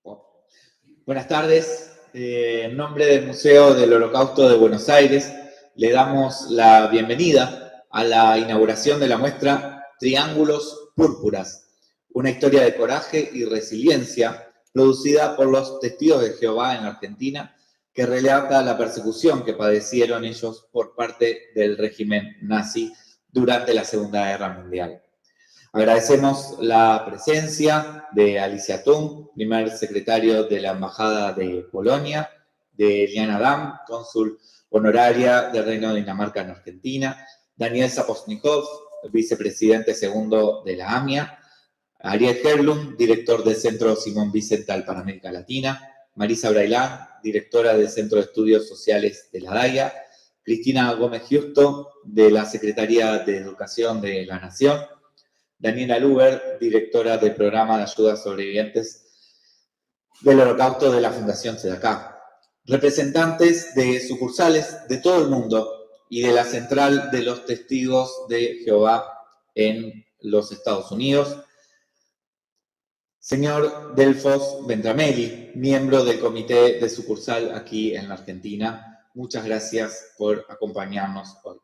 Buenas tardes. En nombre del Museo del Holocausto de Buenos Aires, le damos la bienvenida a la inauguración de la muestra Triángulos Púrpuras, una historia de coraje y resiliencia producida por los testigos de Jehová en la Argentina, que relata la persecución que padecieron ellos por parte del régimen nazi durante la Segunda Guerra Mundial. Agradecemos la presencia de Alicia Tung, primer secretario de la Embajada de Polonia, de Eliana Dam, cónsul honoraria del Reino de Dinamarca en Argentina, Daniel Saposnikov, vicepresidente segundo de la AMIA, Ariel Herlund, director del Centro Simón Wiesenthal para América Latina, Marisa Brailán, directora del Centro de Estudios Sociales de la DAIA, Cristina Gómez Justo, de la Secretaría de Educación de la Nación, Daniela Luber, directora del programa de ayuda a sobrevivientes del Holocausto de la Fundación Tzedakah, representantes de sucursales de todo el mundo y de la Central de los Testigos de Jehová en los Estados Unidos, señor Delfos Ventramelli, miembro del comité de sucursal aquí en la Argentina. Muchas gracias por acompañarnos hoy.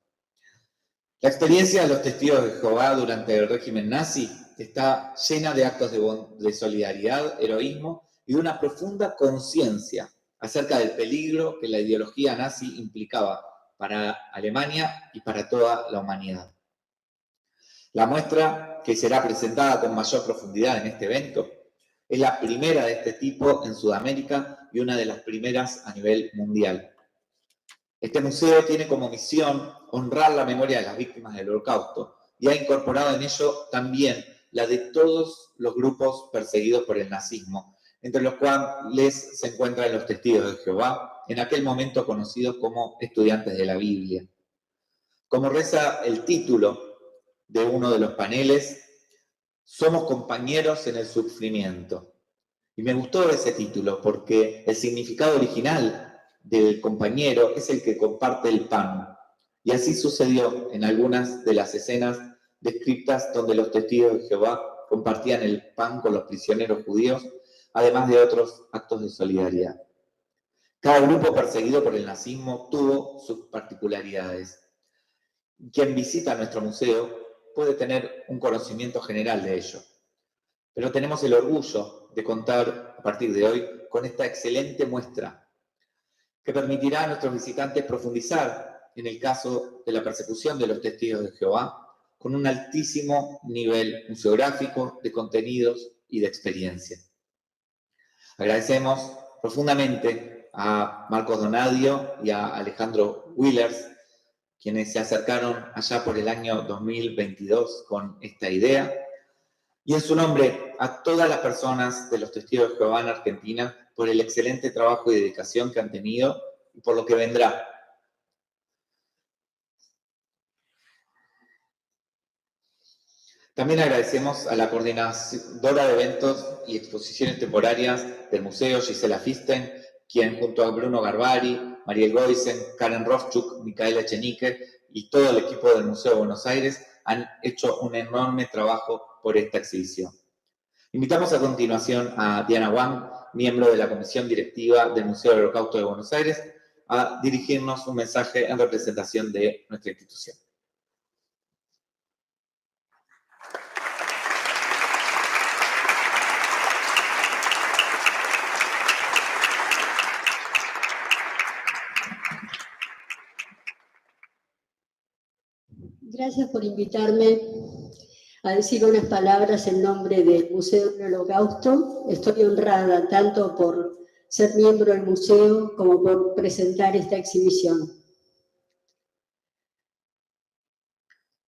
La experiencia de los testigos de Jehová durante el régimen nazi está llena de actos de solidaridad, heroísmo y de una profunda conciencia acerca del peligro que la ideología nazi implicaba para Alemania y para toda la humanidad. La muestra, que será presentada con mayor profundidad en este evento, es la primera de este tipo en Sudamérica y una de las primeras a nivel mundial. Este museo tiene como misión honrar la memoria de las víctimas del Holocausto y ha incorporado en ello también la de todos los grupos perseguidos por el nazismo, entre los cuales se encuentran los testigos de Jehová, en aquel momento conocidos como estudiantes de la Biblia. Como reza el título de uno de los paneles, somos compañeros en el sufrimiento. Y me gustó ese título porque el significado original del compañero es el que comparte el pan. Y así sucedió en algunas de las escenas descritas donde los testigos de Jehová compartían el pan con los prisioneros judíos, además de otros actos de solidaridad. Cada grupo perseguido por el nazismo tuvo sus particularidades. Quien visita nuestro museo puede tener un conocimiento general de ello. Pero tenemos el orgullo de contar a partir de hoy con esta excelente muestra que permitirá a nuestros visitantes profundizar en el caso de la persecución de los testigos de Jehová con un altísimo nivel museográfico, de contenidos y de experiencia. Agradecemos profundamente a Marcos Donadio y a Alejandro Willers, quienes se acercaron allá por el año 2022 con esta idea. Y en su nombre, a todas las personas de los Testigos de Jehová en Argentina por el excelente trabajo y dedicación que han tenido y por lo que vendrá. También agradecemos a la coordinadora de eventos y exposiciones temporarias del museo, Gisela Fisten, quien junto a Bruno Garbari, Mariel Goisen, Karen Roschuk, Micaela Echenique y todo el equipo del Museo de Buenos Aires han hecho un enorme trabajo por esta exhibición. Invitamos a continuación a Diana Wang, miembro de la Comisión Directiva del Museo del Holocausto de Buenos Aires, a dirigirnos un mensaje en representación de nuestra institución. Gracias por invitarme a decir unas palabras en nombre del Museo del Holocausto. Estoy honrada tanto por ser miembro del museo como por presentar esta exhibición.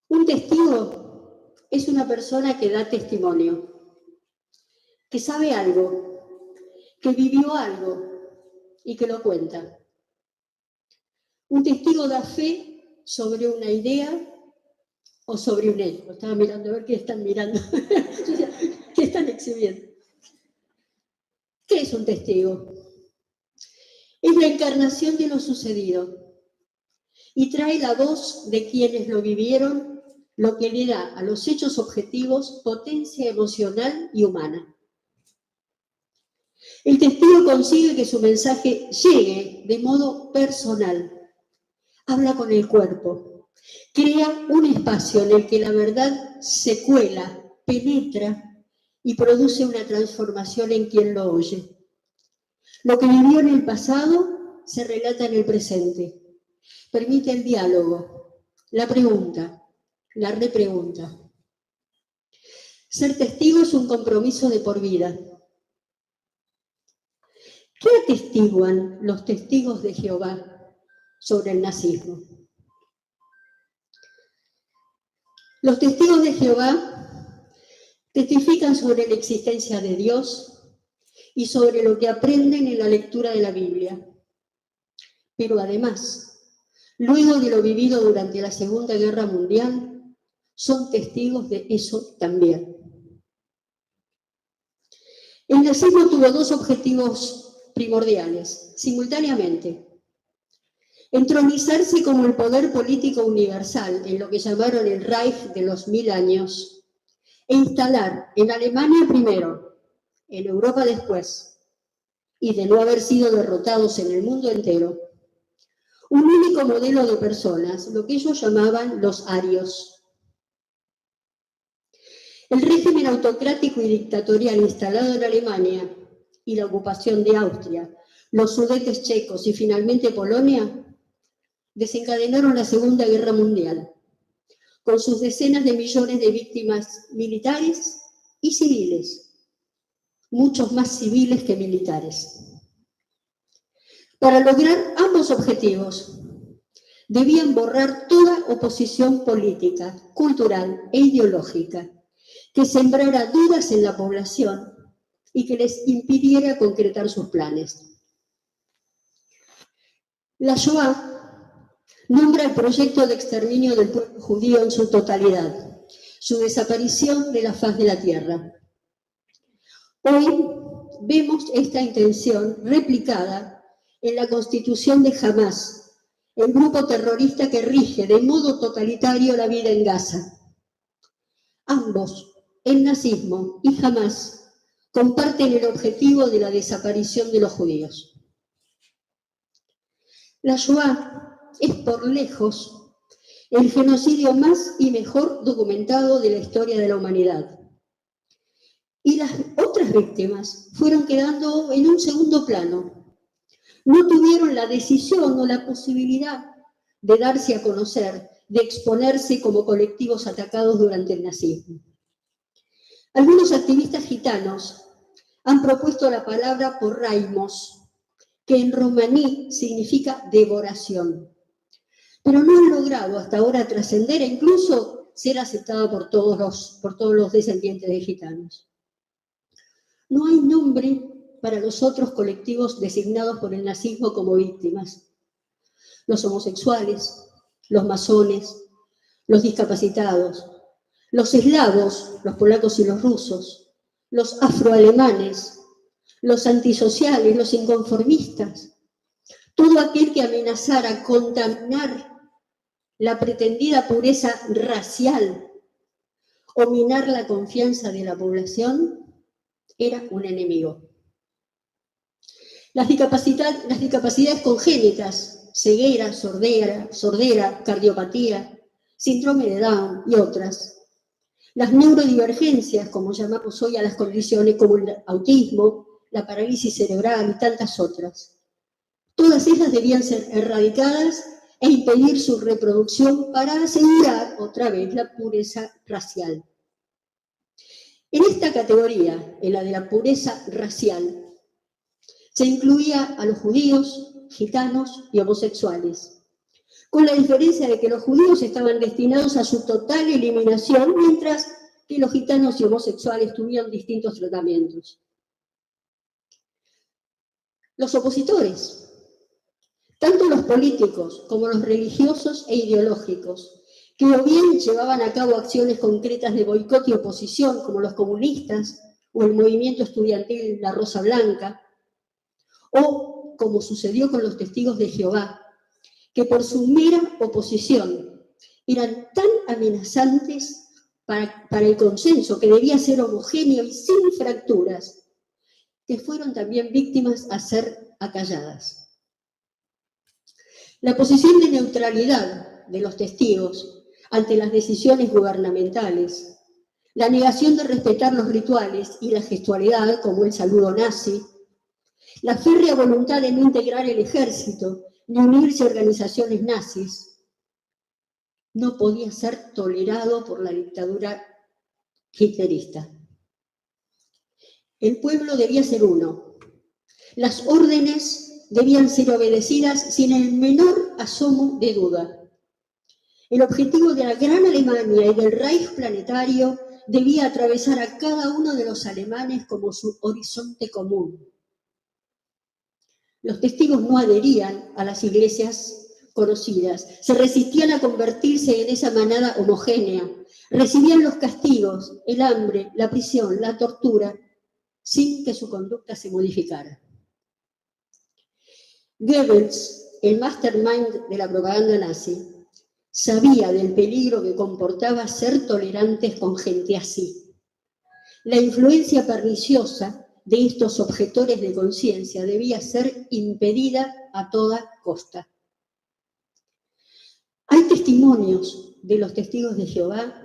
Un testigo es una persona que da testimonio, que sabe algo, que vivió algo y que lo cuenta. Un testigo da fe sobre una idea o sobre un hecho. Estaba mirando a ver qué están mirando. ¿Qué están exhibiendo? ¿Qué es un testigo? Es la encarnación de lo sucedido y trae la voz de quienes lo vivieron, lo que le da a los hechos objetivos potencia emocional y humana. El testigo consigue que su mensaje llegue de modo personal. Habla con el cuerpo. Crea un espacio en el que la verdad se cuela, penetra y produce una transformación en quien lo oye. Lo que vivió en el pasado se relata en el presente. Permite el diálogo, la pregunta, la repregunta. Ser testigo es un compromiso de por vida. ¿Qué atestiguan los testigos de Jehová sobre el nazismo? Los testigos de Jehová testifican sobre la existencia de Dios y sobre lo que aprenden en la lectura de la Biblia. Pero además, luego de lo vivido durante la Segunda Guerra Mundial, son testigos de eso también. El nazismo tuvo dos objetivos primordiales, simultáneamente. Entronizarse como el poder político universal en lo que llamaron el Reich de los 1000 años e instalar en Alemania primero, en Europa después, y de no haber sido derrotados en el mundo entero, un único modelo de personas, lo que ellos llamaban los arios. El régimen autocrático y dictatorial instalado en Alemania y la ocupación de Austria, los Sudetes checos y finalmente Polonia, desencadenaron la Segunda Guerra Mundial, con sus decenas de millones de víctimas militares y civiles, muchos más civiles que militares. Para lograr ambos objetivos, debían borrar toda oposición política, cultural e ideológica que sembrara dudas en la población y que les impidiera concretar sus planes. La Shoah nombra el proyecto de exterminio del pueblo judío en su totalidad, su desaparición de la faz de la tierra. Hoy vemos esta intención replicada en la constitución de Hamás, el grupo terrorista que rige de modo totalitario la vida en Gaza. Ambos, el nazismo y Hamás, comparten el objetivo de la desaparición de los judíos. La Shoah es por lejos el genocidio más y mejor documentado de la historia de la humanidad. Y las otras víctimas fueron quedando en un segundo plano. No tuvieron la decisión o la posibilidad de darse a conocer, de exponerse como colectivos atacados durante el nazismo. Algunos activistas gitanos han propuesto la palabra porraimos, que en romaní significa devoración, pero no han logrado hasta ahora trascender e incluso ser aceptada por todos los descendientes de gitanos. No hay nombre para los otros colectivos designados por el nazismo como víctimas. Los homosexuales, los masones, los discapacitados, los eslavos, los polacos y los rusos, los afroalemanes, los antisociales, los inconformistas, todo aquel que amenazara contaminar la pretendida pureza racial o minar la confianza de la población, era un enemigo. Las discapacidades congénitas, ceguera, sordera, cardiopatía, síndrome de Down y otras. Las neurodivergencias, como llamamos hoy a las condiciones como el autismo, la parálisis cerebral y tantas otras. Todas ellas debían ser erradicadas e impedir su reproducción para asegurar otra vez la pureza racial. En esta categoría, en la de la pureza racial, se incluía a los judíos, gitanos y homosexuales, con la diferencia de que los judíos estaban destinados a su total eliminación, mientras que los gitanos y homosexuales tuvieron distintos tratamientos. Los opositores, tanto los políticos como los religiosos e ideológicos, que o bien llevaban a cabo acciones concretas de boicot y oposición, como los comunistas o el movimiento estudiantil La Rosa Blanca, o como sucedió con los testigos de Jehová, que por su mera oposición eran tan amenazantes para el consenso, que debía ser homogéneo y sin fracturas, que fueron también víctimas a ser acalladas. La posición de neutralidad de los testigos ante las decisiones gubernamentales, la negación de respetar los rituales y la gestualidad, como el saludo nazi, la férrea voluntad de no integrar el ejército ni unirse a organizaciones nazis, no podía ser tolerado por la dictadura hitlerista. El pueblo debía ser uno. Las órdenes debían ser obedecidas sin el menor asomo de duda. El objetivo de la Gran Alemania y del Reich planetario debía atravesar a cada uno de los alemanes como su horizonte común. Los testigos no adherían a las iglesias conocidas, se resistían a convertirse en esa manada homogénea, recibían los castigos, el hambre, la prisión, la tortura, sin que su conducta se modificara. Goebbels, el mastermind de la propaganda nazi, sabía del peligro que comportaba ser tolerantes con gente así. La influencia perniciosa de estos objetores de conciencia debía ser impedida a toda costa. Hay testimonios de los testigos de Jehová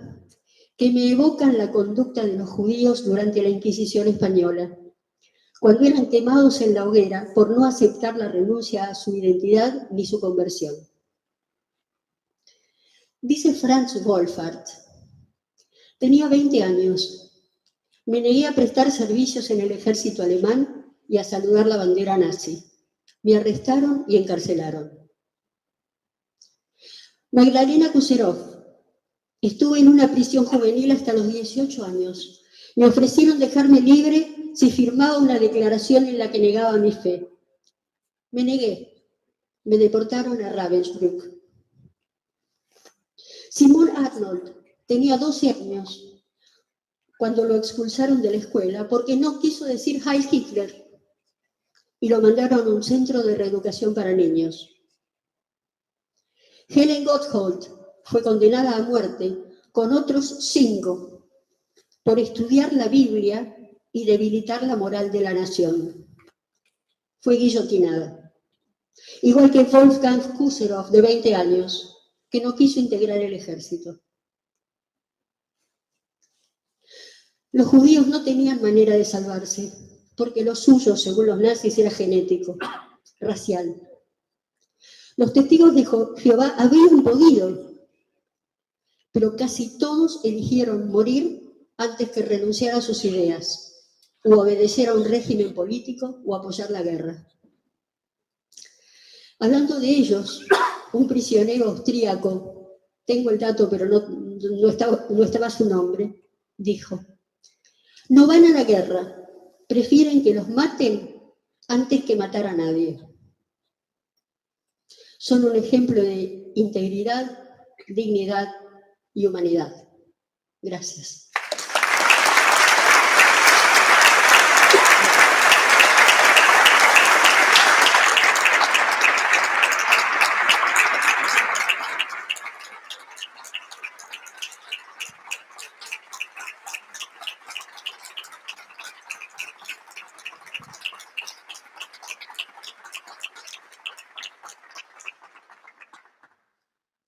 que me evocan la conducta de los judíos durante la Inquisición española, cuando eran quemados en la hoguera por no aceptar la renuncia a su identidad ni su conversión. Dice Franz Wolfart: tenía 20 años. Me negué a prestar servicios en el ejército alemán y a saludar la bandera nazi. Me arrestaron y encarcelaron. Magdalena Kuserov: estuve en una prisión juvenil hasta los 18 años. Me ofrecieron dejarme libre si firmaba una declaración en la que negaba mi fe. Me negué. Me deportaron a Ravensbrück. Simon Arnold tenía 12 años cuando lo expulsaron de la escuela porque no quiso decir Heil Hitler y lo mandaron a un centro de reeducación para niños. Helen Gotthold fue condenada a muerte con otros 5 por estudiar la Biblia y debilitar la moral de la nación. Fue guillotinada. Igual que Wolfgang Kuserov, de 20 años, que no quiso integrar el ejército. Los judíos no tenían manera de salvarse, porque lo suyo, según los nazis, era genético, racial. Los testigos de Jehová habían podido, pero casi todos eligieron morir antes que renunciar a sus ideas, o obedecer a un régimen político, o apoyar la guerra. Hablando de ellos, un prisionero austríaco, tengo el dato pero no estaba su nombre, dijo: no van a la guerra, prefieren que los maten antes que matar a nadie. Son un ejemplo de integridad, dignidad y humanidad. Gracias.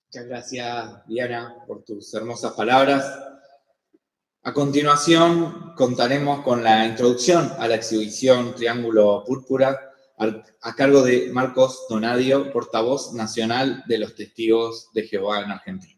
Muchas gracias, Diana, por tus hermosas palabras. A continuación, contaremos con la introducción a la exhibición Triángulo Púrpura a cargo de Marcos Donadio, portavoz nacional de los Testigos de Jehová en Argentina.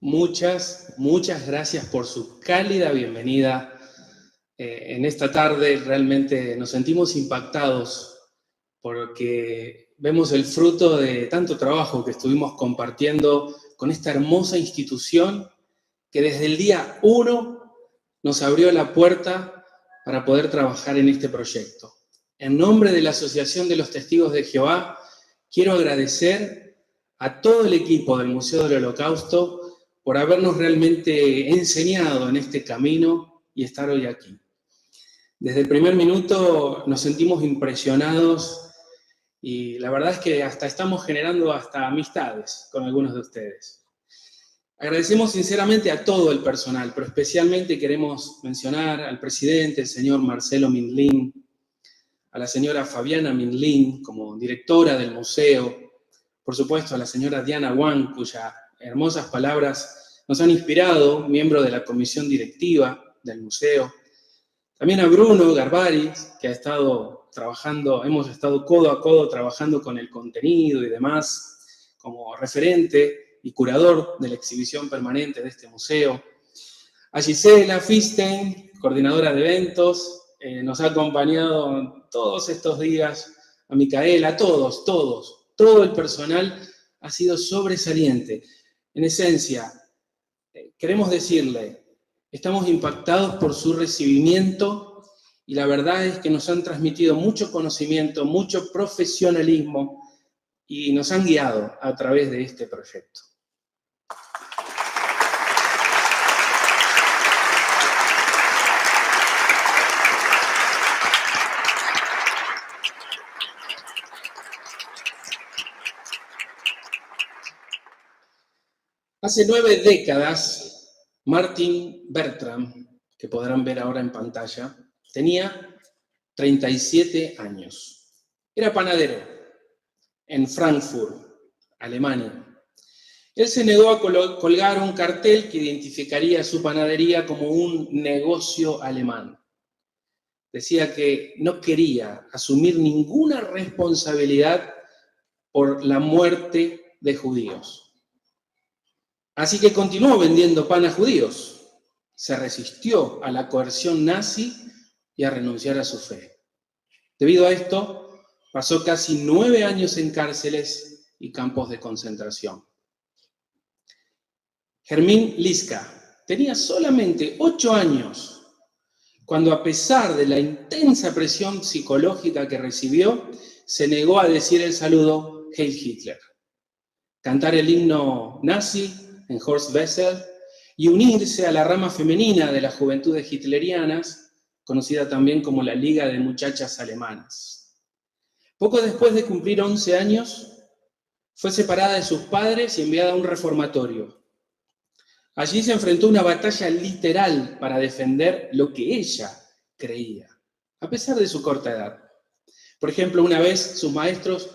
Muchas gracias por su cálida bienvenida en esta tarde. Realmente nos sentimos impactados porque vemos el fruto de tanto trabajo que estuvimos compartiendo con esta hermosa institución que desde el día 1 nos abrió la puerta para poder trabajar en este proyecto. En nombre de la Asociación de los Testigos de Jehová, quiero agradecer a todo el equipo del Museo del Holocausto por habernos realmente enseñado en este camino y estar hoy aquí. Desde el primer minuto nos sentimos impresionados Y la verdad es que hasta estamos generando hasta amistades con algunos de ustedes. Agradecemos sinceramente a todo el personal, pero especialmente queremos mencionar al presidente, el señor Marcelo Minlin, a la señora Fabiana Minlin como directora del museo, por supuesto a la señora Diana Wang, cuyas hermosas palabras nos han inspirado, miembro de la comisión directiva del museo. También a Bruno Garbaris, que ha estado trabajando, hemos estado codo a codo trabajando con el contenido y demás, como referente y curador de la exhibición permanente de este museo. A Gisela Fisten, coordinadora de eventos, nos ha acompañado todos estos días, a Micaela, a todos, todo el personal ha sido sobresaliente. En esencia, queremos decirle, estamos impactados por su recibimiento y la verdad es que nos han transmitido mucho conocimiento, mucho profesionalismo y nos han guiado a través de este proyecto. Hace 9 décadas, Martin Bertram, que podrán ver ahora en pantalla, tenía 37 años. Era panadero en Frankfurt, Alemania. Él se negó a colgar un cartel que identificaría su panadería como un negocio alemán. Decía que no quería asumir ninguna responsabilidad por la muerte de judíos. Así que continuó vendiendo pan a judíos. Se resistió a la coerción nazi y a renunciar a su fe. Debido a esto, pasó casi 9 años en cárceles y campos de concentración. Hermín Liska tenía solamente 8 años cuando, a pesar de la intensa presión psicológica que recibió, se negó a decir el saludo Heil Hitler, cantar el himno nazi en Horst Wessel y unirse a la rama femenina de las juventudes hitlerianas, conocida también como la Liga de Muchachas Alemanas. Poco después de cumplir 11 años, fue separada de sus padres y enviada a un reformatorio. Allí se enfrentó a una batalla literal para defender lo que ella creía, a pesar de su corta edad. Por ejemplo, una vez sus maestros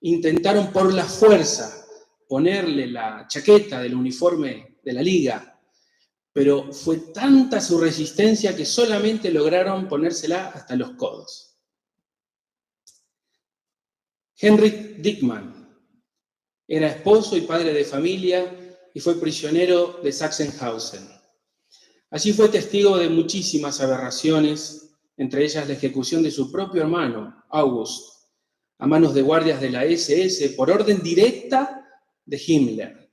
intentaron por la fuerza ponerle la chaqueta del uniforme de la Liga, pero fue tanta su resistencia que solamente lograron ponérsela hasta los codos. Heinrich Dickmann era esposo y padre de familia y fue prisionero de Sachsenhausen. Allí fue testigo de muchísimas aberraciones, entre ellas la ejecución de su propio hermano, August, a manos de guardias de la SS por orden directa de Himmler.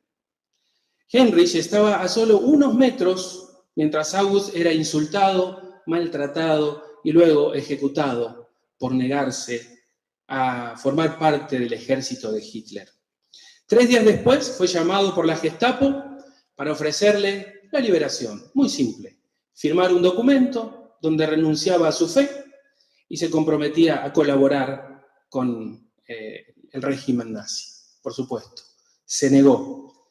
Heinrich estaba a solo unos metros mientras August era insultado, maltratado y luego ejecutado por negarse a formar parte del ejército de Hitler. 3 días después fue llamado por la Gestapo para ofrecerle la liberación. Muy simple. Firmar un documento donde renunciaba a su fe y se comprometía a colaborar con el régimen nazi. Por supuesto, se negó.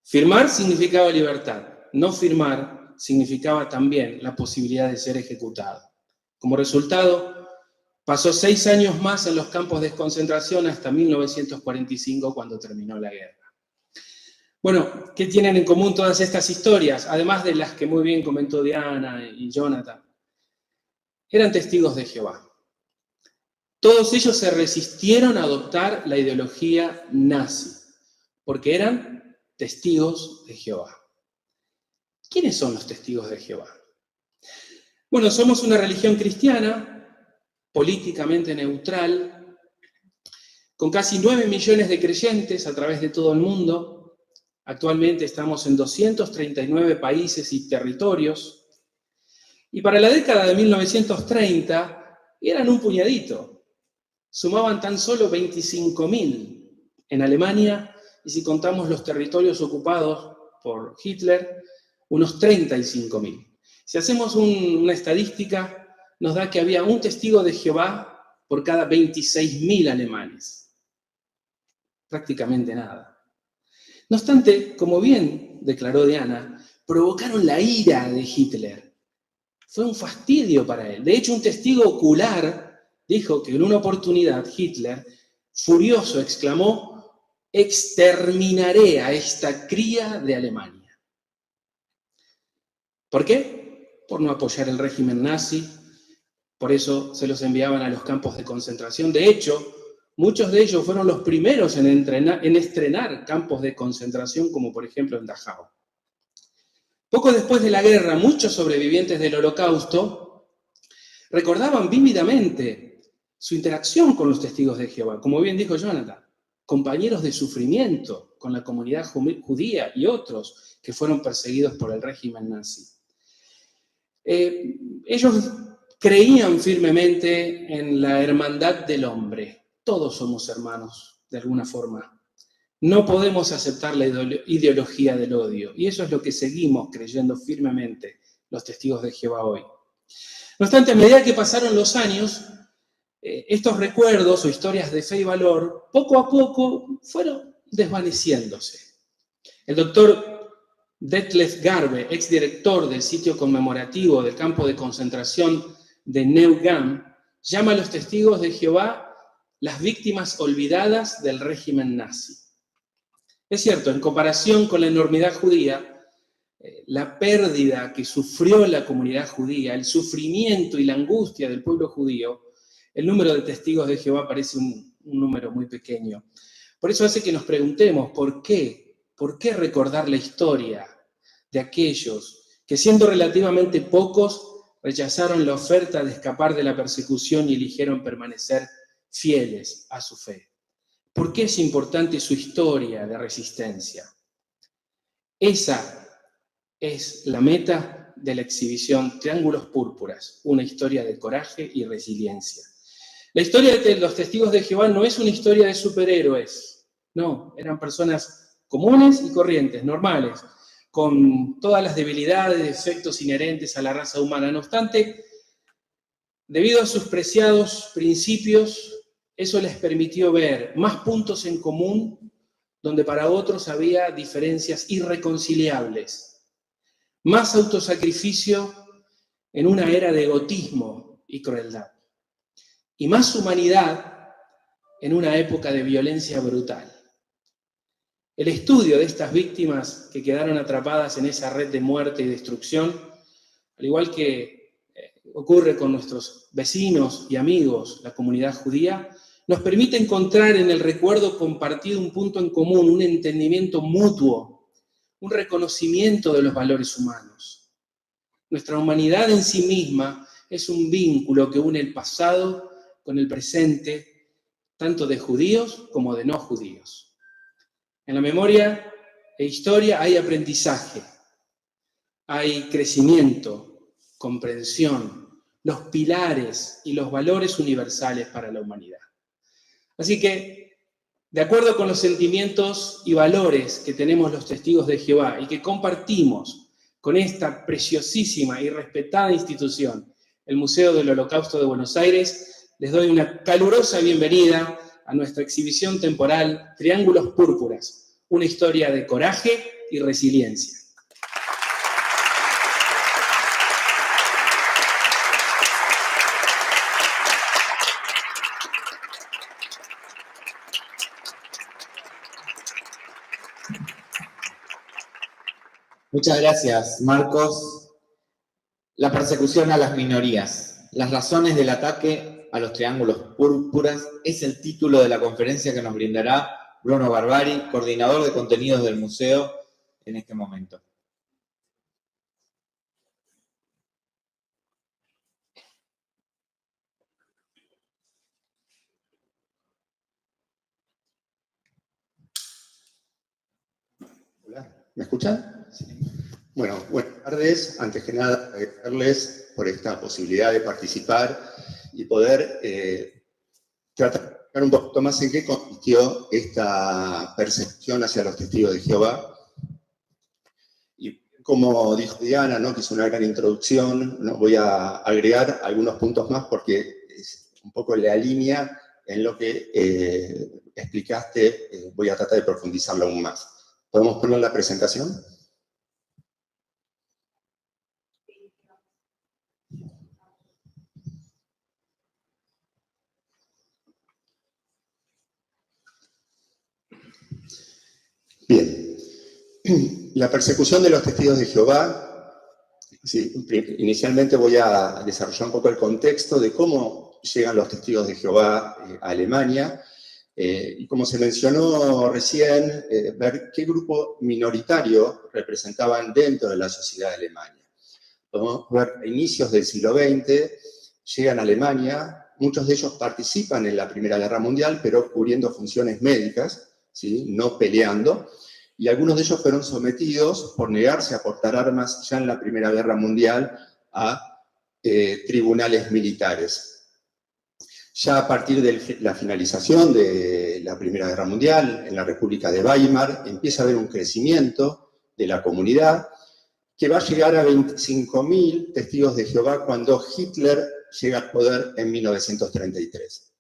Firmar significaba libertad. No firmar significaba también la posibilidad de ser ejecutado. Como resultado, pasó 6 años más en los campos de concentración hasta 1945, cuando terminó la guerra. Bueno, ¿qué tienen en común todas estas historias? Además de las que muy bien comentó Diana y Jonathan. Eran testigos de Jehová. Todos ellos se resistieron a adoptar la ideología nazi, porque eran testigos de Jehová. ¿Quiénes son los testigos de Jehová? Bueno, somos una religión cristiana, políticamente neutral, con casi 9 millones de creyentes a través de todo el mundo. Actualmente estamos en 239 países y territorios. Y para la década de 1930 eran un puñadito. Sumaban tan solo 25.000 en Alemania, y si contamos los territorios ocupados por Hitler, unos 35.000. Si hacemos una estadística, nos da que había un testigo de Jehová por cada 26.000 alemanes. prácticamente nada. No obstante, como bien declaró Diana, provocaron la ira de Hitler. Fue un fastidio para él. De hecho, un testigo ocular dijo que en una oportunidad Hitler, furioso, exclamó: exterminaré a esta cría de Alemania. ¿Por qué? Por no apoyar el régimen nazi. Por eso se los enviaban a los campos de concentración. De hecho, muchos de ellos fueron los primeros en estrenar campos de concentración, como por ejemplo en Dachau. Poco después de la guerra, muchos sobrevivientes del Holocausto recordaban vívidamente su interacción con los testigos de Jehová, como bien dijo Jonathan, compañeros de sufrimiento con la comunidad judía y otros que fueron perseguidos por el régimen nazi. Ellos creían firmemente en la hermandad del hombre. Todos somos hermanos, de alguna forma. No podemos aceptar la ideología del odio, y eso es lo que seguimos creyendo firmemente los testigos de Jehová hoy. No obstante, a medida que pasaron los años, estos recuerdos o historias de fe y valor, poco a poco fueron desvaneciéndose. El doctor Detlef Garbe, exdirector del sitio conmemorativo del campo de concentración de Neugamme, llama a los testigos de Jehová las víctimas olvidadas del régimen nazi. Es cierto, en comparación con la enormidad judía, la pérdida que sufrió la comunidad judía, el sufrimiento y la angustia del pueblo judío, el número de testigos de Jehová parece un número muy pequeño. Por eso hace que nos preguntemos, ¿por qué? ¿Por qué recordar la historia de aquellos que, siendo relativamente pocos, rechazaron la oferta de escapar de la persecución y eligieron permanecer fieles a su fe? ¿Por qué es importante su historia de resistencia? Esa es la meta de la exhibición Triángulos Púrpuras, una historia de coraje y resiliencia. La historia de los testigos de Jehová no es una historia de superhéroes, no, eran personas comunes y corrientes, normales, con todas las debilidades y defectos inherentes a la raza humana. No obstante, debido a sus preciados principios, eso les permitió ver más puntos en común donde para otros había diferencias irreconciliables, más autosacrificio en una era de egotismo y crueldad, y más humanidad en una época de violencia brutal. El estudio de estas víctimas que quedaron atrapadas en esa red de muerte y destrucción, al igual que ocurre con nuestros vecinos y amigos, la comunidad judía, nos permite encontrar en el recuerdo compartido un punto en común, un entendimiento mutuo, un reconocimiento de los valores humanos. Nuestra humanidad en sí misma es un vínculo que une el pasado con el presente, tanto de judíos como de no judíos. En la memoria e historia hay aprendizaje, hay crecimiento, comprensión, los pilares y los valores universales para la humanidad. Así que, de acuerdo con los sentimientos y valores que tenemos los testigos de Jehová y que compartimos con esta preciosísima y respetada institución, el Museo del Holocausto de Buenos Aires, les doy una calurosa bienvenida a nuestra exhibición temporal Triángulos Púrpuras, una historia de coraje y resiliencia. Muchas gracias, Marcos. La persecución a las minorías. Las razones del ataque a los triángulos púrpuras es el título de la conferencia que nos brindará Bruno Barbari, coordinador de contenidos del museo, en este momento. Hola, ¿me escuchan? Sí. Bueno, buenas tardes. Antes que nada, agradecerles por esta posibilidad de participar y poder tratar de explicar un poquito más en qué consistió esta percepción hacia los testigos de Jehová. Y como dijo Diana, ¿no?, que hizo una gran introducción, ¿no?, voy a agregar algunos puntos más porque es un poco la línea en lo que explicaste, voy a tratar de profundizarlo aún más. ¿Podemos poner la presentación? Bien. La persecución de los testigos de Jehová, sí, inicialmente voy a desarrollar un poco el contexto de cómo llegan los testigos de Jehová a Alemania, y como se mencionó recién, ver qué grupo minoritario representaban dentro de la sociedad de Alemania. Podemos ver a inicios del siglo XX, llegan a Alemania, muchos de ellos participan en la Primera Guerra Mundial, pero cubriendo funciones médicas, ¿sí? No peleando, y algunos de ellos fueron sometidos por negarse a portar armas ya en la Primera Guerra Mundial a tribunales militares. Ya a partir de la finalización de la Primera Guerra Mundial, en la República de Weimar, empieza a haber un crecimiento de la comunidad que va a llegar a 25.000 testigos de Jehová cuando Hitler llega al poder en 1933.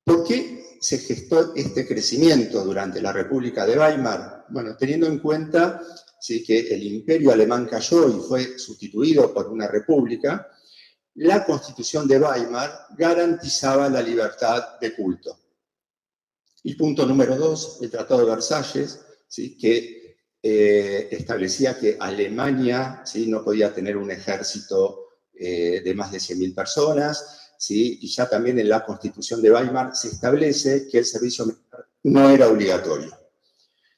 ¿Por qué se gestó este crecimiento durante la República de Weimar? Bueno, teniendo en cuenta, ¿sí?, que el imperio alemán cayó y fue sustituido por una república, la Constitución de Weimar garantizaba la libertad de culto. Y punto número 2, el Tratado de Versalles, ¿sí?, que establecía que Alemania, ¿sí?, no podía tener un ejército de más de 100.000 personas, ¿sí?, y ya también en la Constitución de Weimar se establece que el servicio militar no era obligatorio.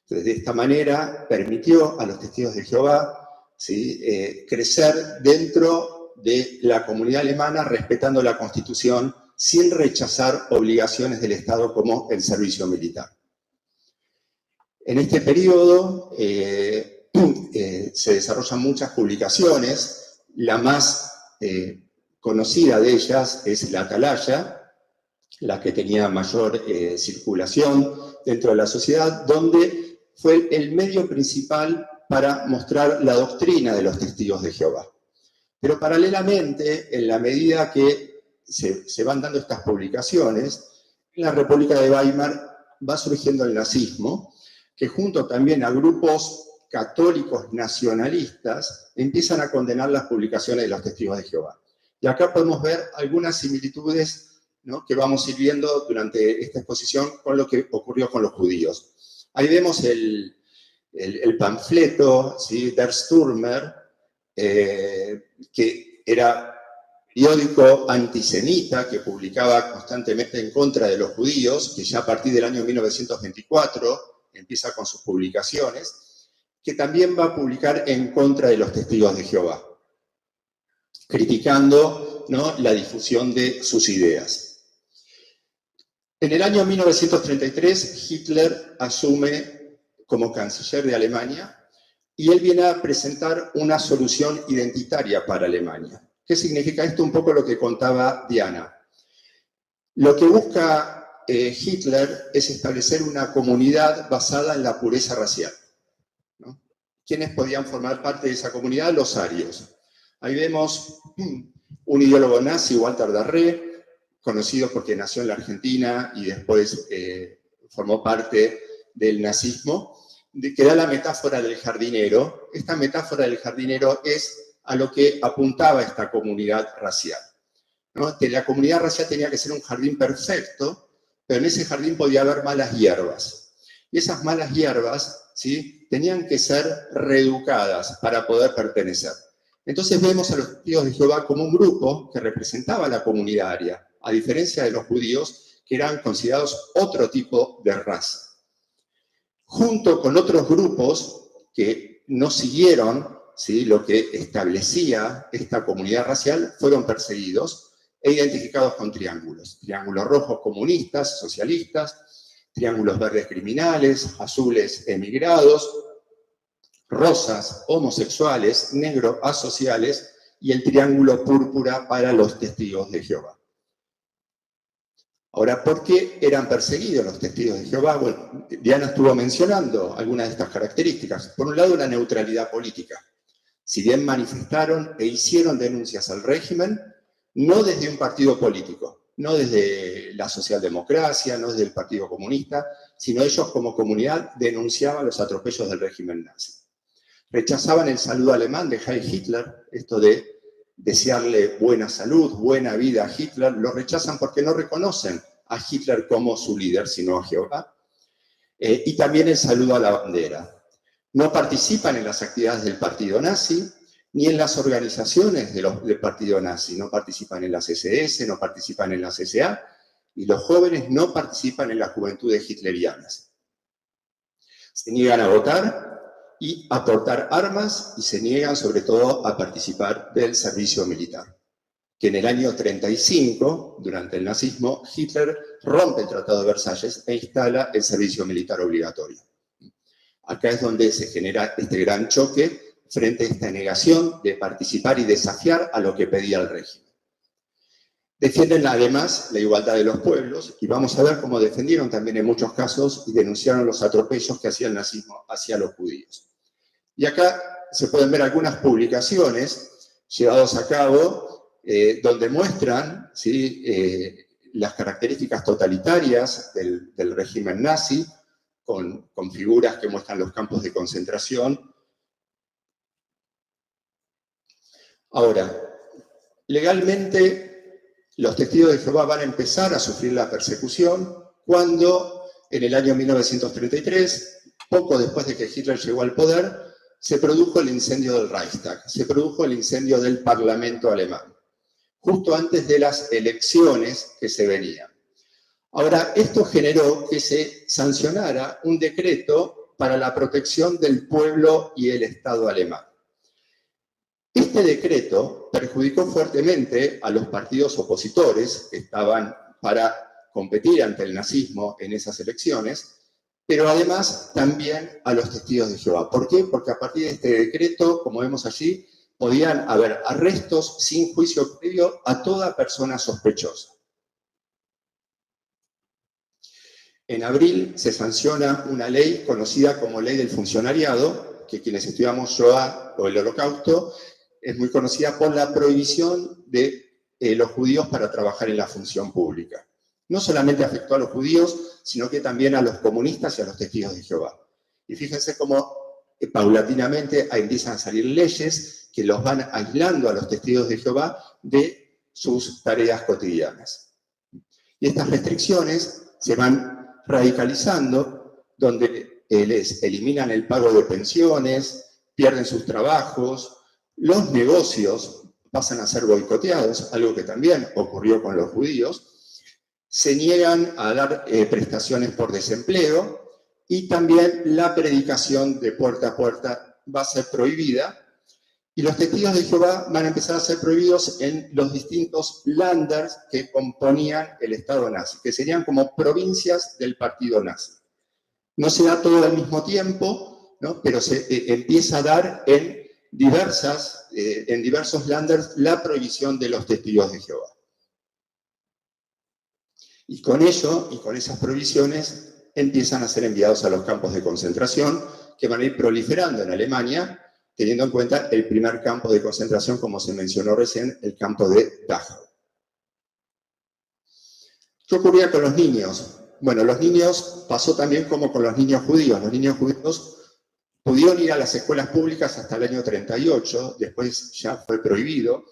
Entonces, de esta manera permitió a los testigos de Jehová, ¿sí?, crecer dentro de la comunidad alemana respetando la Constitución sin rechazar obligaciones del Estado como el servicio militar. En este periodo se desarrollan muchas publicaciones. La más conocida de ellas es la Atalaya, la que tenía mayor circulación dentro de la sociedad, donde fue el medio principal para mostrar la doctrina de los testigos de Jehová. Pero paralelamente, en la medida que se van dando estas publicaciones, en la República de Weimar va surgiendo el nazismo, que junto también a grupos católicos nacionalistas empiezan a condenar las publicaciones de los testigos de Jehová. Y acá podemos ver algunas similitudes, ¿no?, que vamos a ir viendo durante esta exposición con lo que ocurrió con los judíos. Ahí vemos el panfleto, ¿sí?, Der Stürmer, que era periódico antisemita que publicaba constantemente en contra de los judíos, que ya a partir del año 1924 empieza con sus publicaciones, que también va a publicar en contra de los testigos de Jehová, criticando, ¿no?, la difusión de sus ideas. En el año 1933, Hitler asume como canciller de Alemania y él viene a presentar una solución identitaria para Alemania. ¿Qué significa esto? Un poco lo que contaba Diana. Lo que busca Hitler es establecer una comunidad basada en la pureza racial, ¿no? ¿Quiénes podían formar parte de esa comunidad? Los arios. Ahí vemos un ideólogo nazi, Walter Darré, conocido porque nació en la Argentina y después formó parte del nazismo, que da la metáfora del jardinero. Esta metáfora del jardinero es a lo que apuntaba esta comunidad racial, ¿no? Que la comunidad racial tenía que ser un jardín perfecto, pero en ese jardín podía haber malas hierbas. Y esas malas hierbas, ¿sí?, tenían que ser reeducadas para poder pertenecer. Entonces vemos a los testigos de Jehová como un grupo que representaba a la comunidad aria, a diferencia de los judíos, que eran considerados otro tipo de raza. Junto con otros grupos que no siguieron, ¿sí?, lo que establecía esta comunidad racial, fueron perseguidos e identificados con triángulos. Triángulos rojos comunistas, socialistas, triángulos verdes criminales, azules emigrados, rosas homosexuales, negro asociales y el triángulo púrpura para los testigos de Jehová. Ahora, ¿por qué eran perseguidos los testigos de Jehová? Bueno, Diana estuvo mencionando algunas de estas características. Por un lado, la neutralidad política. Si bien manifestaron e hicieron denuncias al régimen, no desde un partido político, no desde la socialdemocracia, no desde el Partido Comunista, sino ellos como comunidad denunciaban los atropellos del régimen nazi. Rechazaban el saludo alemán de Heil Hitler, esto de desearle buena salud, buena vida a Hitler, lo rechazan porque no reconocen a Hitler como su líder, sino a Jehová. Y también el saludo a la bandera. No participan en las actividades del partido nazi, ni en las organizaciones del partido nazi. No participan en las SS, no participan en las SA, y los jóvenes no participan en las juventudes hitlerianas. Se niegan a votar y a portar armas, y se niegan sobre todo a participar del servicio militar. Que en el año 35, durante el nazismo, Hitler rompe el Tratado de Versalles e instala el servicio militar obligatorio. Acá es donde se genera este gran choque frente a esta negación de participar y desafiar a lo que pedía el régimen. Defienden además la igualdad de los pueblos, y vamos a ver cómo defendieron también en muchos casos y denunciaron los atropellos que hacía el nazismo hacia los judíos. Y acá se pueden ver algunas publicaciones llevadas a cabo donde muestran, ¿sí?, las características totalitarias del régimen nazi, con figuras que muestran los campos de concentración. Ahora, legalmente los testigos de Jehová van a empezar a sufrir la persecución cuando en el año 1933, poco después de que Hitler llegó al poder, se produjo el incendio del Reichstag, se produjo el incendio del Parlamento alemán, justo antes de las elecciones que se venían. Ahora, esto generó que se sancionara un decreto para la protección del pueblo y el Estado alemán. Este decreto perjudicó fuertemente a los partidos opositores que estaban para competir ante el nazismo en esas elecciones, pero además también a los testigos de Jehová. ¿Por qué? Porque a partir de este decreto, como vemos allí, podían haber arrestos sin juicio previo a toda persona sospechosa. En abril se sanciona una ley conocida como Ley del Funcionariado, que quienes estudiamos Shoah o el Holocausto, es muy conocida por la prohibición de los judíos para trabajar en la función pública. No solamente afectó a los judíos, sino que también a los comunistas y a los testigos de Jehová. Y fíjense cómo paulatinamente empiezan a salir leyes que los van aislando a los testigos de Jehová de sus tareas cotidianas. Y estas restricciones se van radicalizando, donde les eliminan el pago de pensiones, pierden sus trabajos, los negocios pasan a ser boicoteados, algo que también ocurrió con los judíos, se niegan a dar prestaciones por desempleo, y también la predicación de puerta a puerta va a ser prohibida, y los testigos de Jehová van a empezar a ser prohibidos en los distintos Länders que componían el Estado nazi, que serían como provincias del partido nazi. No se da todo al mismo tiempo, ¿no?, pero se empieza a dar en diversos Länders la prohibición de los testigos de Jehová. Y con ello, y con esas prohibiciones, empiezan a ser enviados a los campos de concentración, que van a ir proliferando en Alemania, teniendo en cuenta el primer campo de concentración, como se mencionó recién, el campo de Dachau. ¿Qué ocurría con los niños? Bueno, los niños pasó también como con los niños judíos. Los niños judíos pudieron ir a las escuelas públicas hasta el año 38, después ya fue prohibido,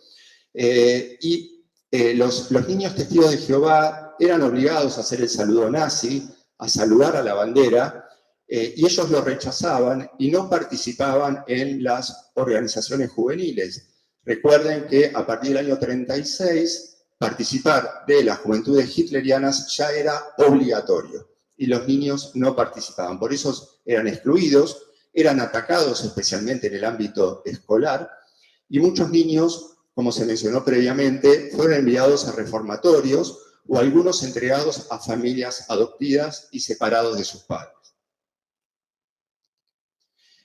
los niños testigos de Jehová eran obligados a hacer el saludo nazi, a saludar a la bandera, y ellos lo rechazaban y no participaban en las organizaciones juveniles. Recuerden que a partir del año 36, participar de las juventudes hitlerianas ya era obligatorio, y los niños no participaban. Por eso eran excluidos, eran atacados especialmente en el ámbito escolar, y muchos niños, como se mencionó previamente, fueron enviados a reformatorios o algunos entregados a familias adoptivas y separados de sus padres.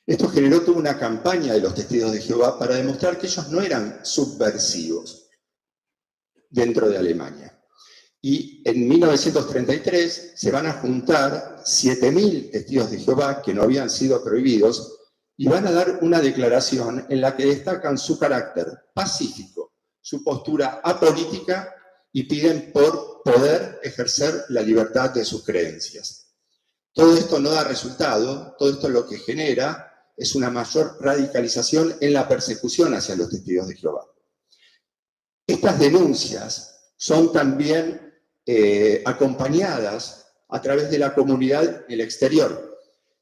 Esto generó toda una campaña de los testigos de Jehová para demostrar que ellos no eran subversivos dentro de Alemania. Y en 1933 se van a juntar 7.000 testigos de Jehová que no habían sido prohibidos y van a dar una declaración en la que destacan su carácter pacífico, su postura apolítica y piden por poder ejercer la libertad de sus creencias. Todo esto no da resultado, todo esto lo que genera es una mayor radicalización en la persecución hacia los testigos de Jehová. Estas denuncias son también acompañadas a través de la comunidad en el exterior,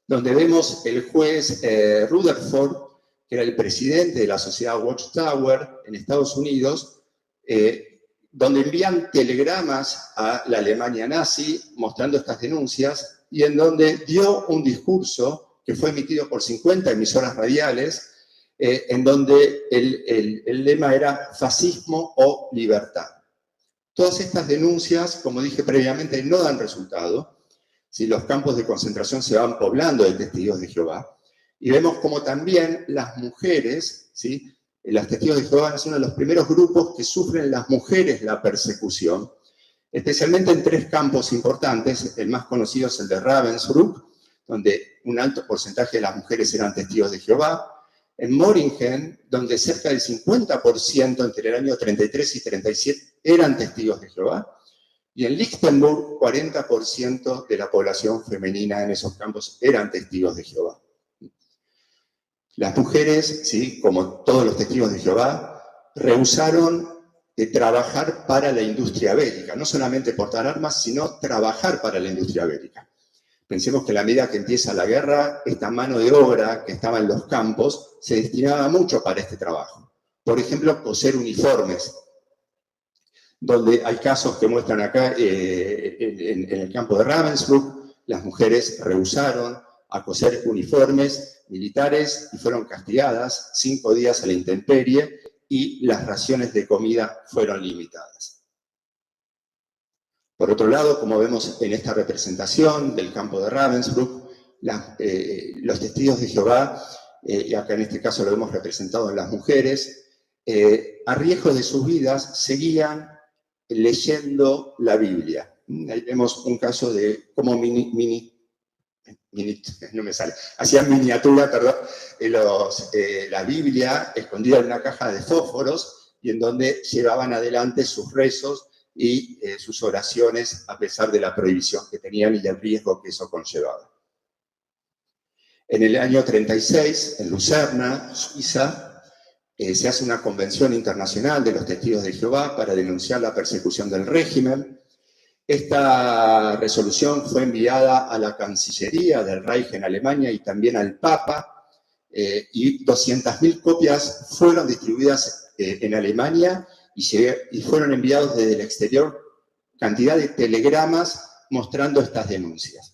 donde vemos el juez Rutherford, que era el presidente de la sociedad Watchtower en Estados Unidos, donde envían telegramas a la Alemania nazi mostrando estas denuncias y en donde dio un discurso que fue emitido por 50 emisoras radiales, en donde el lema era fascismo o libertad. Todas estas denuncias, como dije previamente, no dan resultado. Si los campos de concentración se van poblando de testigos de Jehová, y vemos como también las mujeres, ¿sí? Los testigos de Jehová son uno de los primeros grupos que sufren las mujeres la persecución, especialmente en 3 campos importantes. El más conocido es el de Ravensbrück, donde un alto porcentaje de las mujeres eran testigos de Jehová. En Moringen, donde cerca del 50% entre el año 33 y 37 eran testigos de Jehová. Y en Lichtenburg, 40% de la población femenina en esos campos eran testigos de Jehová. Las mujeres, ¿sí?, como todos los testigos de Jehová, rehusaron trabajar para la industria bélica, no solamente portar armas, sino trabajar para la industria bélica. Pensemos que a la medida que empieza la guerra, esta mano de obra que estaba en los campos se destinaba mucho para este trabajo. Por ejemplo, coser uniformes, donde hay casos que muestran acá en el campo de Ravensbrück, las mujeres rehusaron a coser uniformes militares y fueron castigadas 5 días a la intemperie y las raciones de comida fueron limitadas. Por otro lado, como vemos en esta representación del campo de Ravensbrück, los testigos de Jehová, y acá en este caso lo hemos representado en las mujeres, a riesgo de sus vidas seguían leyendo la Biblia. Ahí vemos un caso de cómo hacían miniatura, la Biblia escondida en una caja de fósforos y en donde llevaban adelante sus rezos y sus oraciones a pesar de la prohibición que tenían y del riesgo que eso conllevaba. En el año 36, en Lucerna, Suiza, se hace una convención internacional de los testigos de Jehová para denunciar la persecución del régimen. Esta resolución fue enviada a la Cancillería del Reich en Alemania y también al Papa, y 200.000 copias fueron distribuidas en Alemania y fueron enviados desde el exterior cantidad de telegramas mostrando estas denuncias.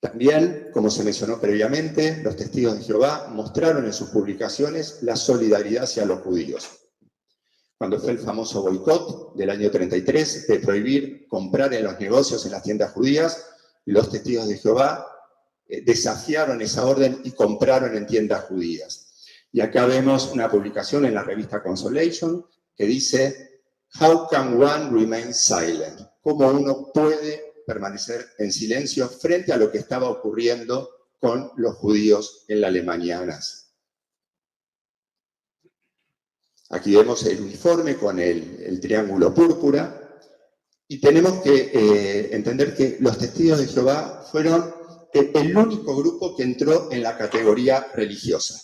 También, como se mencionó previamente, los testigos de Jehová mostraron en sus publicaciones la solidaridad hacia los judíos. Cuando fue el famoso boicot del año 33 de prohibir comprar en los negocios en las tiendas judías, los testigos de Jehová desafiaron esa orden y compraron en tiendas judías. Y acá vemos una publicación en la revista Consolation que dice "How can one remain silent?" ¿Cómo uno puede permanecer en silencio frente a lo que estaba ocurriendo con los judíos en la Alemania nazi? Aquí vemos el uniforme con el triángulo púrpura y tenemos que entender que los testigos de Jehová fueron el único grupo que entró en la categoría religiosa.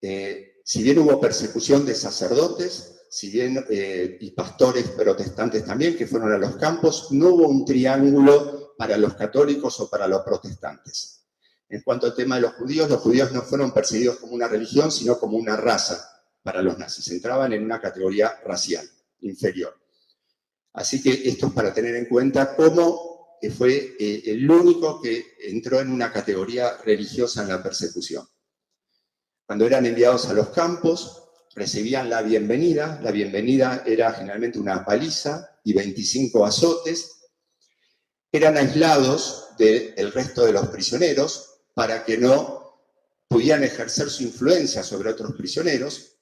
Si bien hubo persecución de sacerdotes, si bien y pastores protestantes también que fueron a los campos, no hubo un triángulo para los católicos o para los protestantes. En cuanto al tema de los judíos no fueron perseguidos como una religión, sino como una raza para los nazis. Entraban en una categoría racial inferior. Así que esto es para tener en cuenta cómo fue el único que entró en una categoría religiosa en la persecución. Cuando eran enviados a los campos, recibían la bienvenida. La bienvenida era generalmente una paliza y 25 azotes. Eran aislados del resto de los prisioneros para que no pudieran ejercer su influencia sobre otros prisioneros.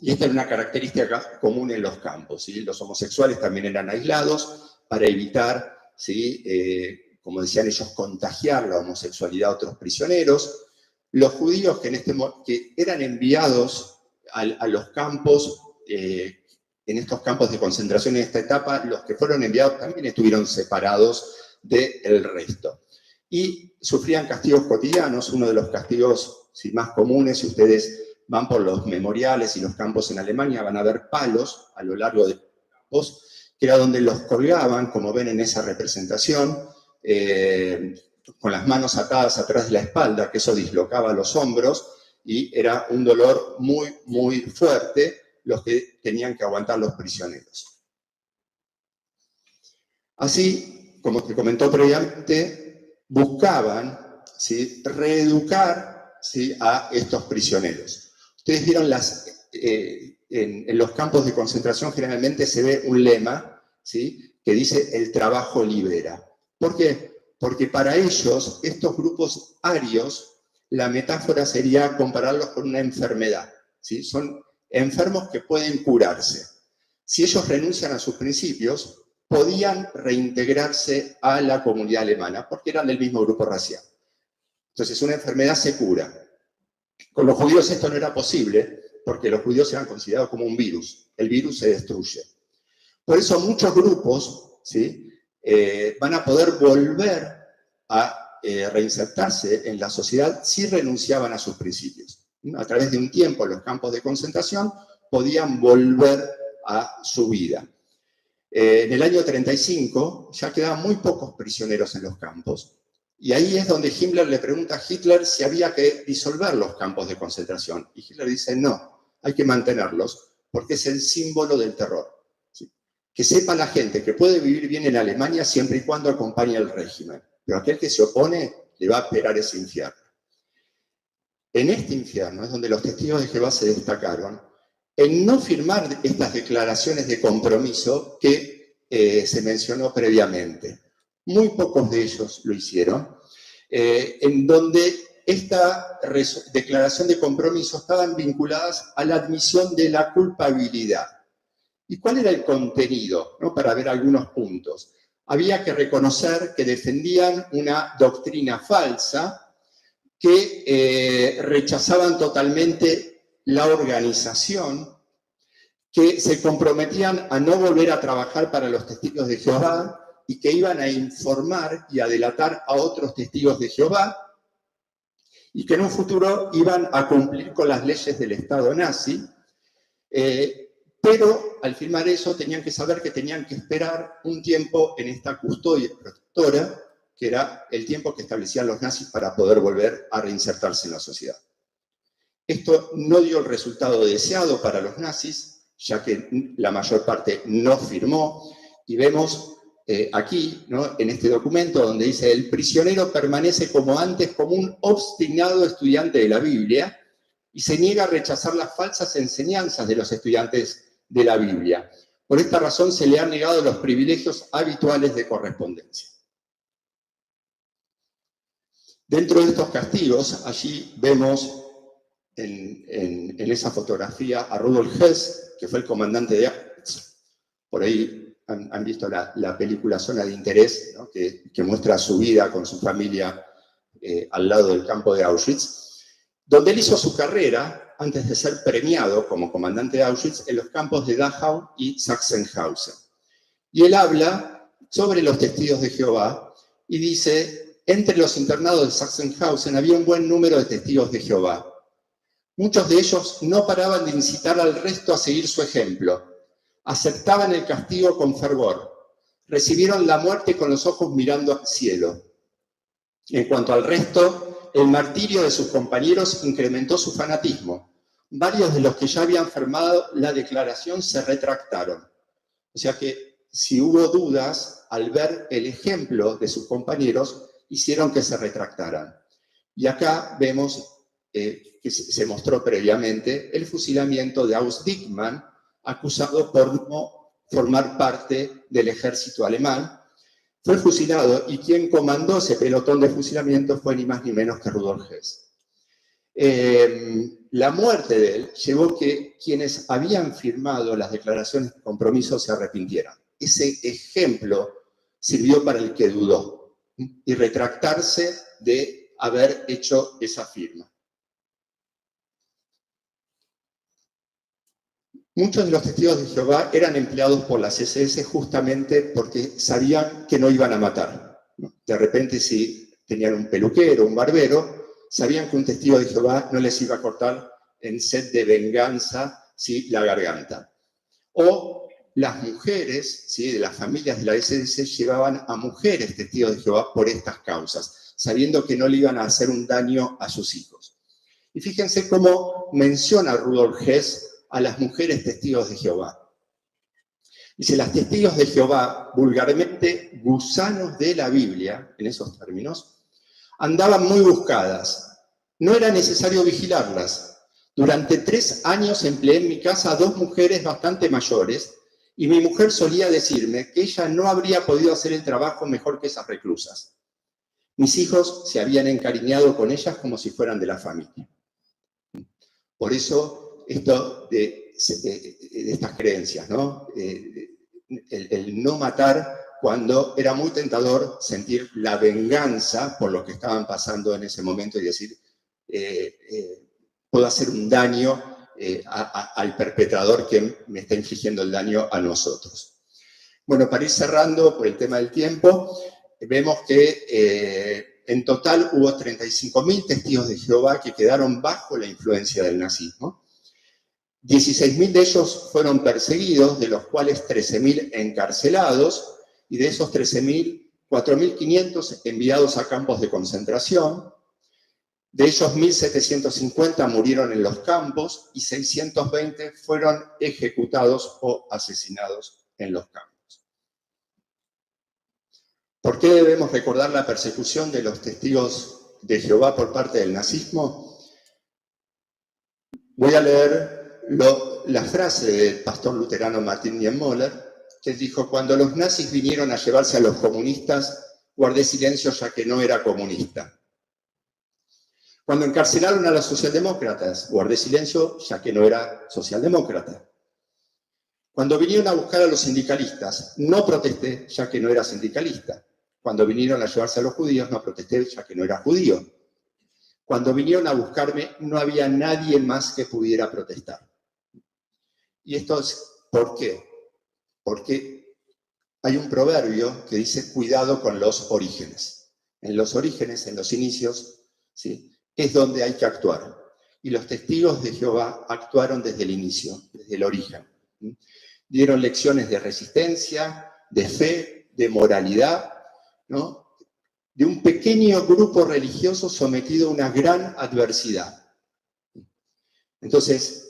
Y esta era una característica común en los campos, ¿sí? Los homosexuales también eran aislados para evitar, ¿sí?, como decían ellos, contagiar la homosexualidad a otros prisioneros. Los judíos que eran enviados a los campos en estos campos de concentración en esta etapa, los que fueron enviados también estuvieron separados del resto. Y sufrían castigos cotidianos, uno de los castigos más comunes, si ustedes van por los memoriales y los campos en Alemania, van a ver palos a lo largo de los campos, que era donde los colgaban, como ven en esa representación, con las manos atadas atrás de la espalda, que eso dislocaba los hombros, y era un dolor muy, muy fuerte los que tenían que aguantar los prisioneros. Así, como te comentó previamente, buscaban, ¿sí?, reeducar, ¿sí?, a estos prisioneros. Ustedes vieron en los campos de concentración generalmente se ve un lema, ¿sí?, que dice el trabajo libera. ¿Por qué? Porque para ellos, estos grupos arios, la metáfora sería compararlos con una enfermedad, ¿sí? Son enfermos que pueden curarse. Si ellos renuncian a sus principios, podían reintegrarse a la comunidad alemana, porque eran del mismo grupo racial. Entonces, una enfermedad se cura. Con los judíos esto no era posible, porque los judíos eran considerados como un virus. El virus se destruye. Por eso muchos grupos, ¿sí?, van a poder volver a reinsertarse en la sociedad si renunciaban a sus principios. A través de un tiempo, los campos de concentración podían volver a su vida. En el año 35 ya quedaban muy pocos prisioneros en los campos, y ahí es donde Himmler le pregunta a Hitler si había que disolver los campos de concentración. Y Hitler dice, no, hay que mantenerlos, porque es el símbolo del terror. ¿Sí? Que sepa la gente que puede vivir bien en Alemania siempre y cuando acompañe el régimen. Pero aquel que se opone le va a esperar ese infierno. En este infierno es donde los testigos de Jehová se destacaron en no firmar estas declaraciones de compromiso que se mencionó previamente. Muy pocos de ellos lo hicieron, en donde esta declaración de compromiso estaban vinculadas a la admisión de la culpabilidad. ¿Y cuál era el contenido? ¿No? Para ver algunos puntos. Había que reconocer que defendían una doctrina falsa, que rechazaban totalmente la organización, que se comprometían a no volver a trabajar para los testigos de Jehová y que iban a informar y a delatar a otros testigos de Jehová y que en un futuro iban a cumplir con las leyes del Estado nazi. Pero al firmar eso tenían que saber que tenían que esperar un tiempo en esta custodia protectora, que era el tiempo que establecían los nazis para poder volver a reinsertarse en la sociedad. Esto no dio el resultado deseado para los nazis, ya que la mayor parte no firmó, y vemos aquí, ¿no?, en este documento donde dice, el prisionero permanece como antes como un obstinado estudiante de la Biblia y se niega a rechazar las falsas enseñanzas de los estudiantes de la Biblia. Por esta razón se le han negado los privilegios habituales de correspondencia. Dentro de estos castigos, allí vemos en esa fotografía a Rudolf Hess, que fue el comandante de Auschwitz. Por ahí han visto la película Zona de Interés, ¿no?, que muestra su vida con su familia al lado del campo de Auschwitz, donde él hizo su carrera antes de ser premiado como comandante de Auschwitz en los campos de Dachau y Sachsenhausen. Y él habla sobre los testigos de Jehová y dice, entre los internados de Sachsenhausen había un buen número de testigos de Jehová. Muchos de ellos no paraban de incitar al resto a seguir su ejemplo. Aceptaban el castigo con fervor. Recibieron la muerte con los ojos mirando al cielo. En cuanto al resto, el martirio de sus compañeros incrementó su fanatismo. Varios de los que ya habían firmado la declaración se retractaron. O sea que si hubo dudas, al ver el ejemplo de sus compañeros, hicieron que se retractaran. Y acá vemos que se mostró previamente el fusilamiento de August Dickmann, acusado por no formar parte del ejército alemán. Fue fusilado y quien comandó ese pelotón de fusilamiento fue ni más ni menos que Rudolf Hess. La muerte de él llevó que quienes habían firmado las declaraciones de compromiso se arrepintieran. Ese ejemplo sirvió para el que dudó y retractarse de haber hecho esa firma. Muchos de los testigos de Jehová eran empleados por las SS justamente porque sabían que no iban a matar. De repente, si tenían un peluquero, un barbero, sabían que un testigo de Jehová no les iba a cortar en sed de venganza, ¿sí?, la garganta. O las mujeres, ¿sí?, de las familias de la SS llevaban a mujeres testigos de Jehová por estas causas, sabiendo que no le iban a hacer un daño a sus hijos. Y fíjense cómo menciona Rudolf Hess a las mujeres testigos de Jehová. Dice, las testigos de Jehová, vulgarmente gusanos de la Biblia, en esos términos, andaban muy buscadas. No era necesario vigilarlas. Durante 3 años empleé en mi casa a 2 mujeres bastante mayores y mi mujer solía decirme que ella no habría podido hacer el trabajo mejor que esas reclusas. Mis hijos se habían encariñado con ellas como si fueran de la familia. Por eso, esto de estas creencias, ¿no? El no matar cuando era muy tentador sentir la venganza por lo que estaban pasando en ese momento y decir, puedo hacer un daño al perpetrador que me está infligiendo el daño a nosotros. Bueno, para ir cerrando por el tema del tiempo, vemos que en total hubo 35.000 testigos de Jehová que quedaron bajo la influencia del nazismo. 16.000 de ellos fueron perseguidos, de los cuales 13.000 encarcelados, y de esos 13.000, 4.500 enviados a campos de concentración. De ellos, 1.750 murieron en los campos y 620 fueron ejecutados o asesinados en los campos. ¿Por qué debemos recordar la persecución de los testigos de Jehová por parte del nazismo? Voy a leer la frase del pastor luterano Martin Niemöller, que dijo, cuando los nazis vinieron a llevarse a los comunistas, guardé silencio ya que no era comunista. Cuando encarcelaron a los socialdemócratas, guardé silencio ya que no era socialdemócrata. Cuando vinieron a buscar a los sindicalistas, no protesté ya que no era sindicalista. Cuando vinieron a llevarse a los judíos, no protesté ya que no era judío. Cuando vinieron a buscarme, no había nadie más que pudiera protestar. ¿Y esto es por qué? Porque hay un proverbio que dice, cuidado con los orígenes. En los orígenes, en los inicios, ¿sí?, es donde hay que actuar. Y los testigos de Jehová actuaron desde el inicio, desde el origen. Dieron lecciones de resistencia, de fe, de moralidad, ¿no?, de un pequeño grupo religioso sometido a una gran adversidad. Entonces,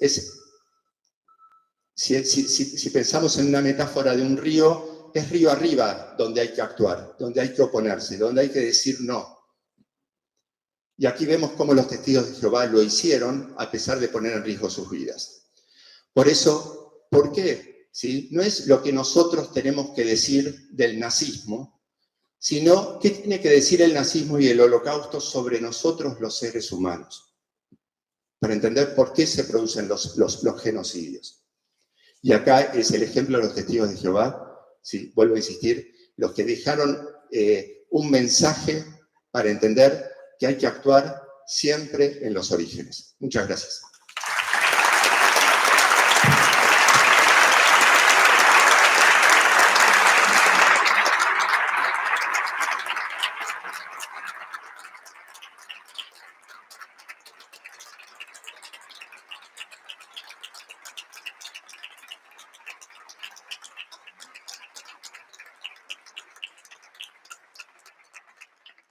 si pensamos en una metáfora de un río, es río arriba donde hay que actuar, donde hay que oponerse, donde hay que decir no. Y aquí vemos cómo los testigos de Jehová lo hicieron a pesar de poner en riesgo sus vidas. Por eso, ¿por qué? ¿Sí? No es lo que nosotros tenemos que decir del nazismo, sino qué tiene que decir el nazismo y el holocausto sobre nosotros los seres humanos, para entender por qué se producen los genocidios. Y acá es el ejemplo de los testigos de Jehová, ¿sí?, vuelvo a insistir, los que dejaron un mensaje para entender que hay que actuar siempre en los orígenes. Muchas gracias.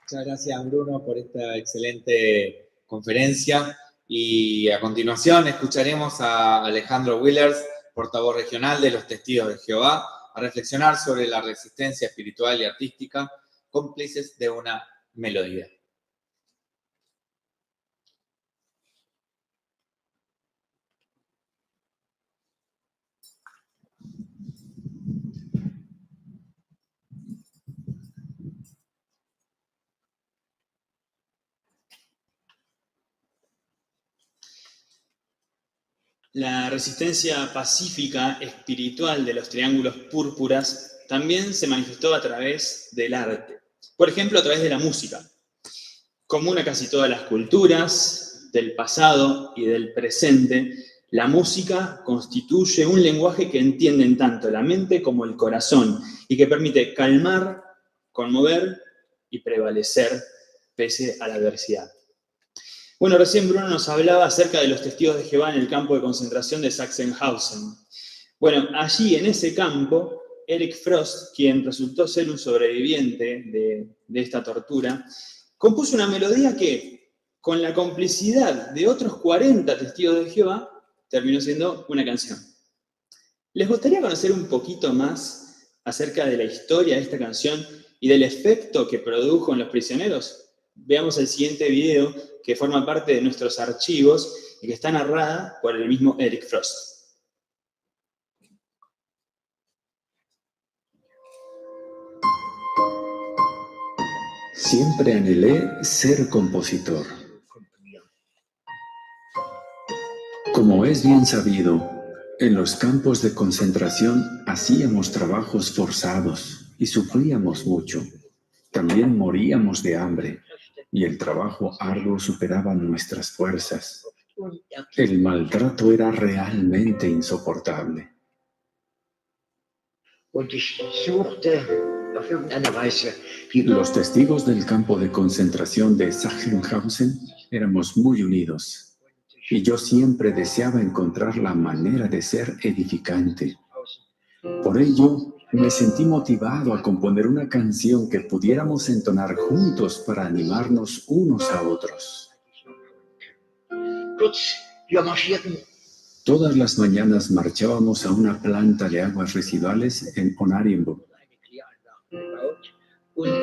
Muchas gracias, Bruno, por esta excelente conferencia. Y a continuación escucharemos a Alejandro Willers, portavoz regional de los Testigos de Jehová, a reflexionar sobre la resistencia espiritual y artística, cómplices de una melodía. La resistencia pacífica espiritual de los triángulos púrpuras también se manifestó a través del arte. Por ejemplo, a través de la música. Común a casi todas las culturas del pasado y del presente, la música constituye un lenguaje que entienden tanto la mente como el corazón y que permite calmar, conmover y prevalecer pese a la adversidad. Bueno, recién Bruno nos hablaba acerca de los testigos de Jehová en el campo de concentración de Sachsenhausen. Bueno, allí en ese campo, Eric Frost, quien resultó ser un sobreviviente de esta tortura, compuso una melodía que, con la complicidad de otros 40 testigos de Jehová, terminó siendo una canción. ¿Les gustaría conocer un poquito más acerca de la historia de esta canción y del efecto que produjo en los prisioneros? Veamos el siguiente video que forma parte de nuestros archivos y que está narrada por el mismo Eric Frost. Siempre anhelé ser compositor. Como es bien sabido, en los campos de concentración hacíamos trabajos forzados y sufríamos mucho. También moríamos de hambre y el trabajo arduo superaba nuestras fuerzas. El maltrato era realmente insoportable. Los testigos del campo de concentración de Sachsenhausen éramos muy unidos y yo siempre deseaba encontrar la manera de ser edificante. Por ello, me sentí motivado a componer una canción que pudiéramos entonar juntos para animarnos unos a otros. Todas las mañanas marchábamos a una planta de aguas residuales en Onarienburg.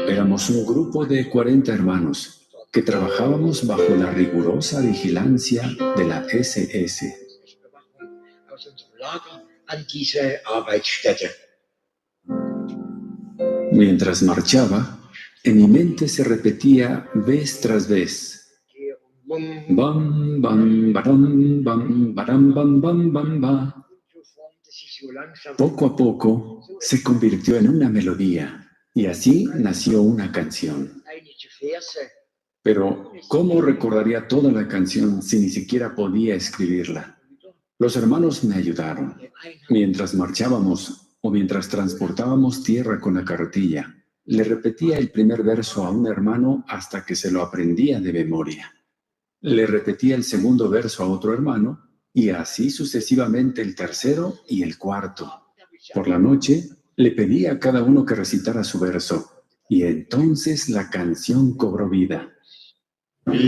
Éramos un grupo de 40 hermanos que trabajábamos bajo la rigurosa vigilancia de la SS. Mientras marchaba, en mi mente se repetía vez tras vez: bam, bam, baram, bam, baram, bam, bam, bam, ba. Poco a poco se convirtió en una melodía y así nació una canción. Pero, ¿cómo recordaría toda la canción si ni siquiera podía escribirla? Los hermanos me ayudaron. Mientras marchábamos o mientras transportábamos tierra con la carretilla, le repetía el primer verso a un hermano hasta que se lo aprendía de memoria. Le repetía el segundo verso a otro hermano y así sucesivamente el tercero y el cuarto. Por la noche, le pedía a cada uno que recitara su verso y entonces la canción cobró vida. Wir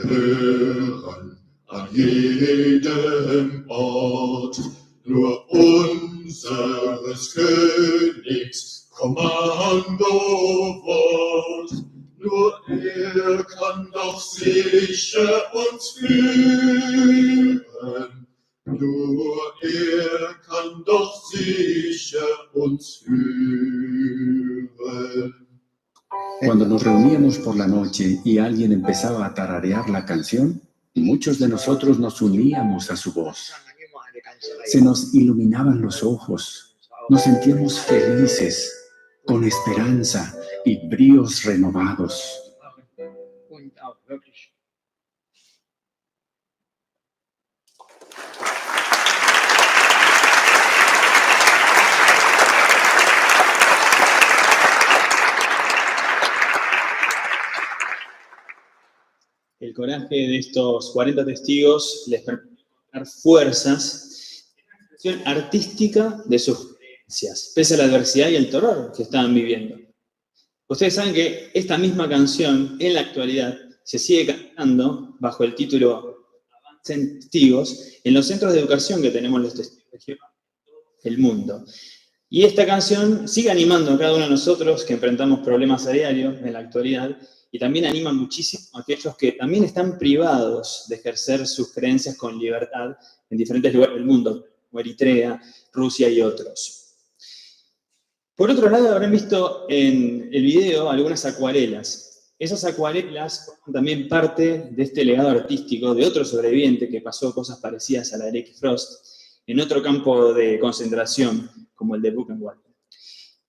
hören an jedem Ort nur unseres Königs Kommandowort. Nur kann doch sicher uns führen. Nur kann doch sicher uns führen. Cuando nos reuníamos por la noche y alguien empezaba a tararear la canción, muchos de nosotros nos uníamos a su voz. Se nos iluminaban los ojos, nos sentíamos felices, con esperanza y bríos renovados. El coraje de estos 40 testigos les permite dar fuerzas en la expresión artística de sus creencias, pese a la adversidad y el terror que estaban viviendo. Ustedes saben que esta misma canción, en la actualidad, se sigue cantando bajo el título Avancen Testigos en los centros de educación que tenemos los testigos de Jehová en el mundo. Y esta canción sigue animando a cada uno de nosotros que enfrentamos problemas a diario en la actualidad, y también anima muchísimo a aquellos que también están privados de ejercer sus creencias con libertad en diferentes lugares del mundo, como Eritrea, Rusia y otros. Por otro lado, habrán visto en el video algunas acuarelas. Esas acuarelas forman también parte de este legado artístico de otro sobreviviente que pasó cosas parecidas a la de Eric Frost en otro campo de concentración, como el de Buchenwald.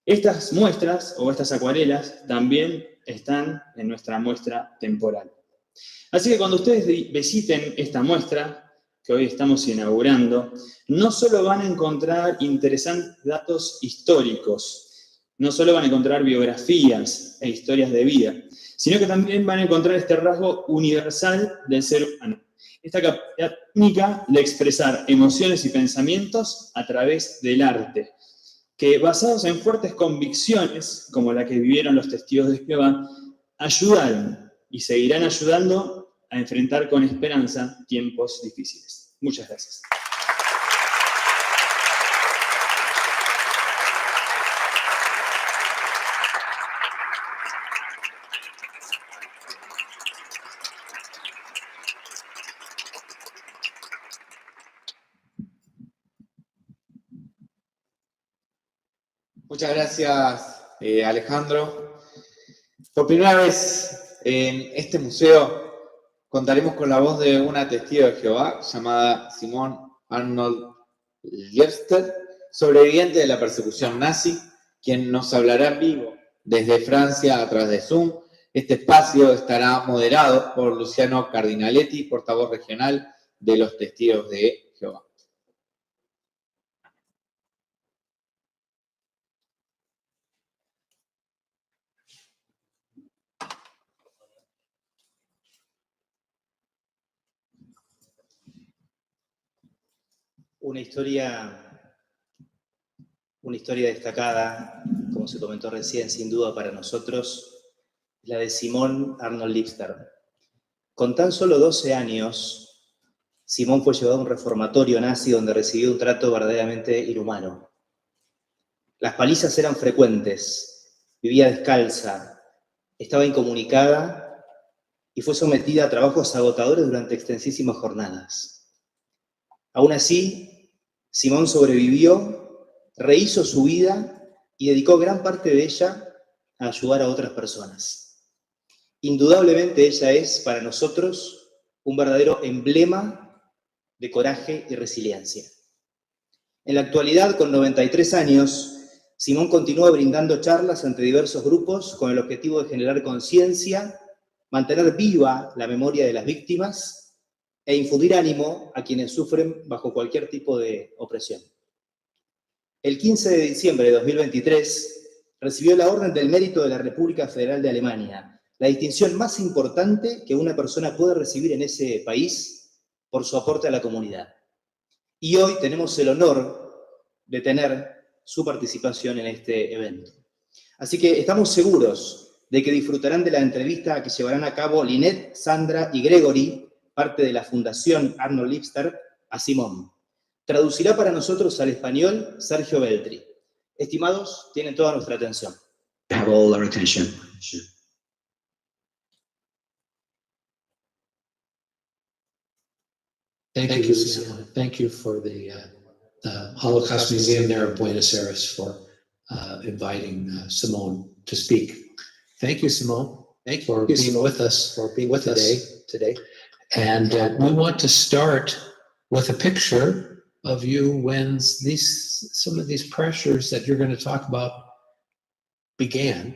Estas muestras, o estas acuarelas, también están en nuestra muestra temporal. Así que cuando ustedes visiten esta muestra, que hoy estamos inaugurando, no solo van a encontrar interesantes datos históricos, no solo van a encontrar biografías e historias de vida, sino que también van a encontrar este rasgo universal del ser humano, esta capacidad única de expresar emociones y pensamientos a través del arte, que basados en fuertes convicciones, como la que vivieron los testigos de Jehová, ayudaron y seguirán ayudando a enfrentar con esperanza tiempos difíciles. Muchas gracias. Muchas gracias, Alejandro. Por primera vez en este museo contaremos con la voz de una testigo de Jehová llamada Simone Arnold Liebster, sobreviviente de la persecución nazi, quien nos hablará en vivo desde Francia a través de Zoom. Este espacio estará moderado por Luciano Cardinaletti, portavoz regional de los Testigos de Jehová. Una historia destacada, como se comentó recién, sin duda para nosotros, es la de Simone Arnold Liebster. Con tan solo 12 años, Simone fue llevado a un reformatorio nazi donde recibió un trato verdaderamente inhumano. Las palizas eran frecuentes, vivía descalza, estaba incomunicada y fue sometida a trabajos agotadores durante extensísimas jornadas. Aún así, Simone sobrevivió, rehizo su vida y dedicó gran parte de ella a ayudar a otras personas. Indudablemente ella es, para nosotros, un verdadero emblema de coraje y resiliencia. En la actualidad, con 93 años, Simone continúa brindando charlas ante diversos grupos con el objetivo de generar conciencia, mantener viva la memoria de las víctimas e infundir ánimo a quienes sufren bajo cualquier tipo de opresión. El 15 de diciembre de 2023 recibió la Orden del Mérito de la República Federal de Alemania, la distinción más importante que una persona puede recibir en ese país por su aporte a la comunidad. Y hoy tenemos el honor de tener su participación en este evento. Así que estamos seguros de que disfrutarán de la entrevista que llevarán a cabo Lynette, Sandra y Gregory, parte de la Fundación Arnold Liebster, a Simone. Traducirá para nosotros al español Sergio Beltri. Estimados, tienen toda nuestra atención. Have all our attention. Thank you, Simone. Thank you for the Holocaust Museum there of Buenos Aires for inviting Simone to speak. Thank you, Simone. Thank you for being with us. For being with us today. And we want to start with a picture of you when some of these pressures that you're going to talk about began.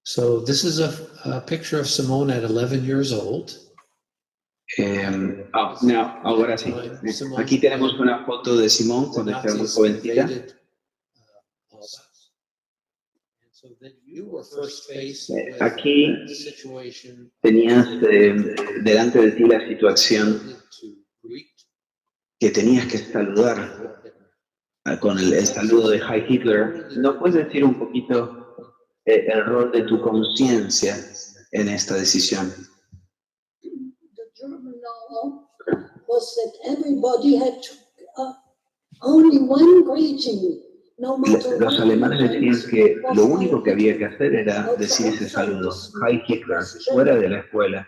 So this is a picture of Simone at 11 years old. Ahora sí. Aquí tenemos una foto de Simone cuando estaba muy jovencita. Aquí tenías delante de ti la situación que tenías que saludar con el saludo de Heil Hitler. ¿No puedes decir un poquito el rol de tu conciencia en esta decisión? Was that everybody had only one greeting, no matter Los alemanes decían que lo único que había que hacer era decir ese saludo, Heil Hitler, fuera de la escuela.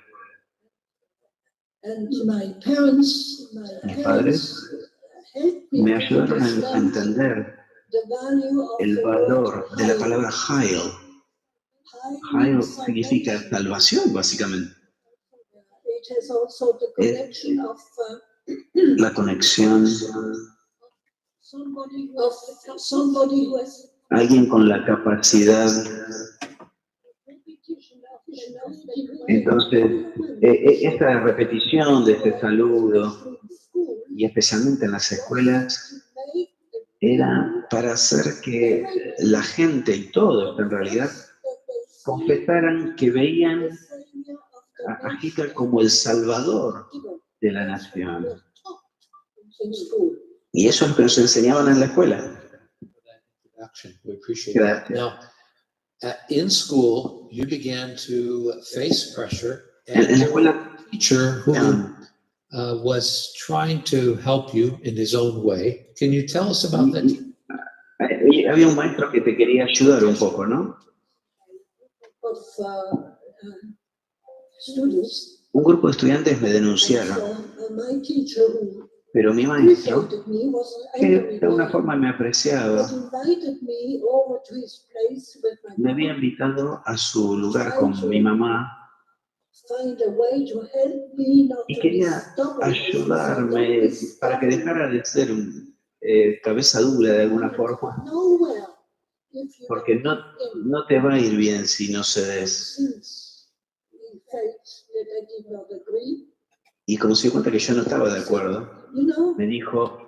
And my parents Mis padres me ayudaron a entender el valor de la palabra Heil. Heil significa salvación, básicamente. Es la conexión, alguien con la capacidad. Entonces, esta repetición de este saludo y especialmente en las escuelas, era para hacer que la gente y todos en realidad confesaran que veían a Hitler como el salvador de la nación. Y eso es lo que nos enseñaban en la escuela. We appreciate that. Now, in school, you began to face pressure, and En la there was escuela, a teacher who was trying to help you in his own way. Can you tell us about that? había un maestro que te quería ayudar un poco, ¿no? Un grupo de estudiantes me denunciaron, pero mi maestro, que de alguna forma me apreciaba, me había invitado a su lugar con mi mamá y quería ayudarme para que dejara de ser cabeza dura de alguna forma, porque no te va a ir bien si no cedes. Y como se dio cuenta que yo no estaba de acuerdo, me dijo,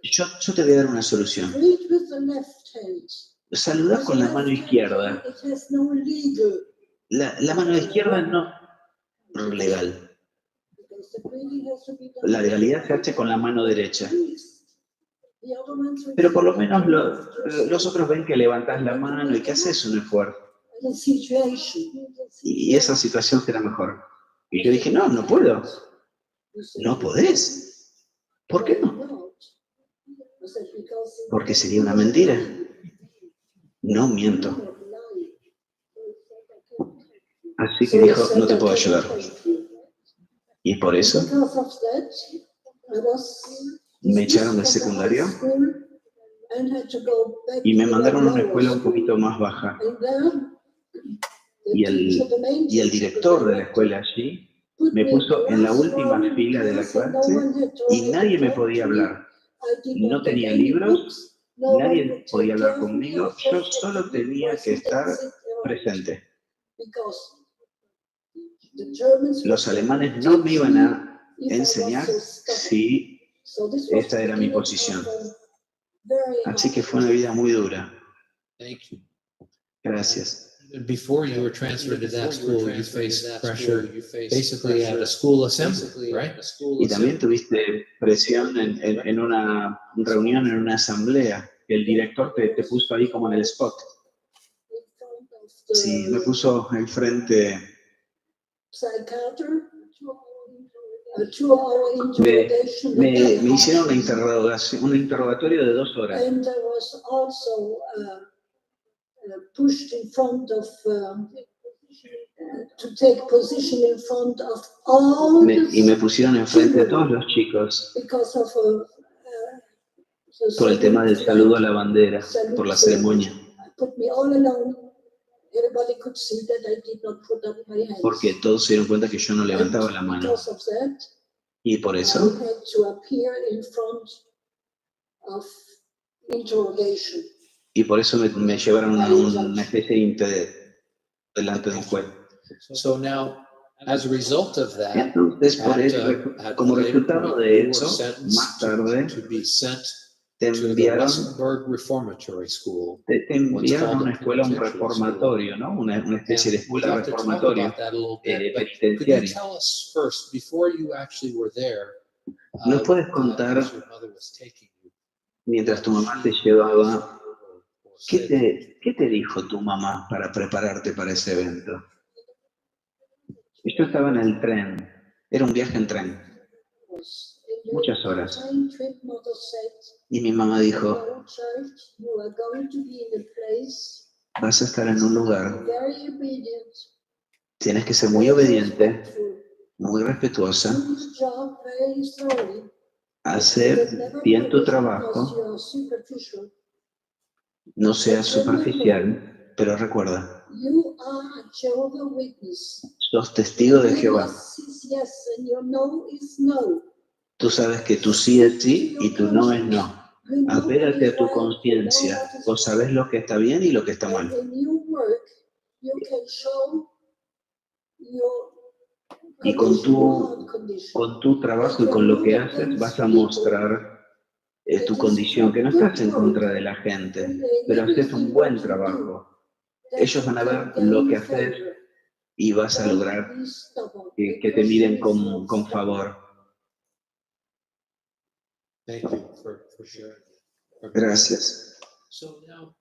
yo te voy a dar una solución. Saludá con la mano izquierda. La mano izquierda no legal. La legalidad se hace con la mano derecha. Pero por lo menos los otros ven que levantás la mano y que haces un esfuerzo. Y esa situación será mejor. Y yo dije, no puedo. ¿No podés? ¿Por qué no? Porque sería una mentira. No miento. Así que dijo, no te puedo ayudar. Y por eso me echaron del secundario y me mandaron a una escuela un poquito más baja. Y el director de la escuela allí me puso en la última fila de la clase y nadie me podía hablar. No tenía libros, nadie podía hablar conmigo, yo solo tenía que estar presente. Los alemanes no me iban a enseñar si esta era mi posición. Así que fue una vida muy dura. Gracias. Before you were transferred to that school, you faced pressure basically at a school assembly, right? Y también tuviste presión en una reunión, en una asamblea. El director te puso ahí como en el spot. Sí, me puso enfrente. Me hicieron un interrogatorio de 2 horas. Pushed in front of to take position in front of all y me pusieron enfrente de todos los chicos por el tema del saludo a la bandera, por la ceremonia. Porque todos se dieron cuenta que yo no levantaba la mano. Y por eso me llevaron a una especie de delante del juez. So now, as a result of that, entonces, como resultado de eso, más tarde te enviaron a una escuela, un reformatorio, ¿no? Una especie de escuela reformatoria penitenciaria. ¿Nos puedes contar, mientras tu mamá te llevaba, qué te dijo tu mamá para prepararte para ese evento? Yo estaba en el tren, era un viaje en tren, muchas horas. Y mi mamá dijo, vas a estar en un lugar, tienes que ser muy obediente, muy respetuosa, hacer bien tu trabajo, no seas superficial, pero recuerda, sos testigo de Jehová. Tú sabes que tu sí es sí y tu no es no. Apégate a tu conciencia. Vos sabés lo que está bien y lo que está mal. Y con tu trabajo y con lo que haces vas a mostrar tu condición, que no estás en contra de la gente, pero haces un buen trabajo. Ellos van a ver lo que haces y vas a lograr que te miren con favor. Thank you for sharing. Gracias. So now,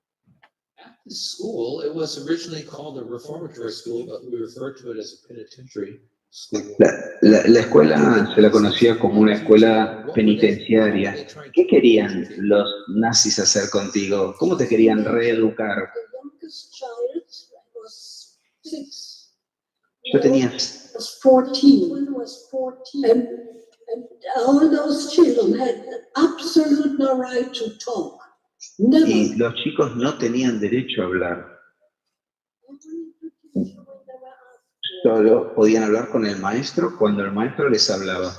at the school, it was originally called a reformatory school, but we refer to it as a penitentiary school. La escuela se la conocía como una escuela penitenciaria. ¿Qué querían los nazis hacer contigo? ¿Cómo te querían reeducar? Yo tenía 14. And all those children had absolute no right to talk. Never. Y los chicos no tenían derecho a hablar. Solo podían hablar con el maestro cuando el maestro les hablaba.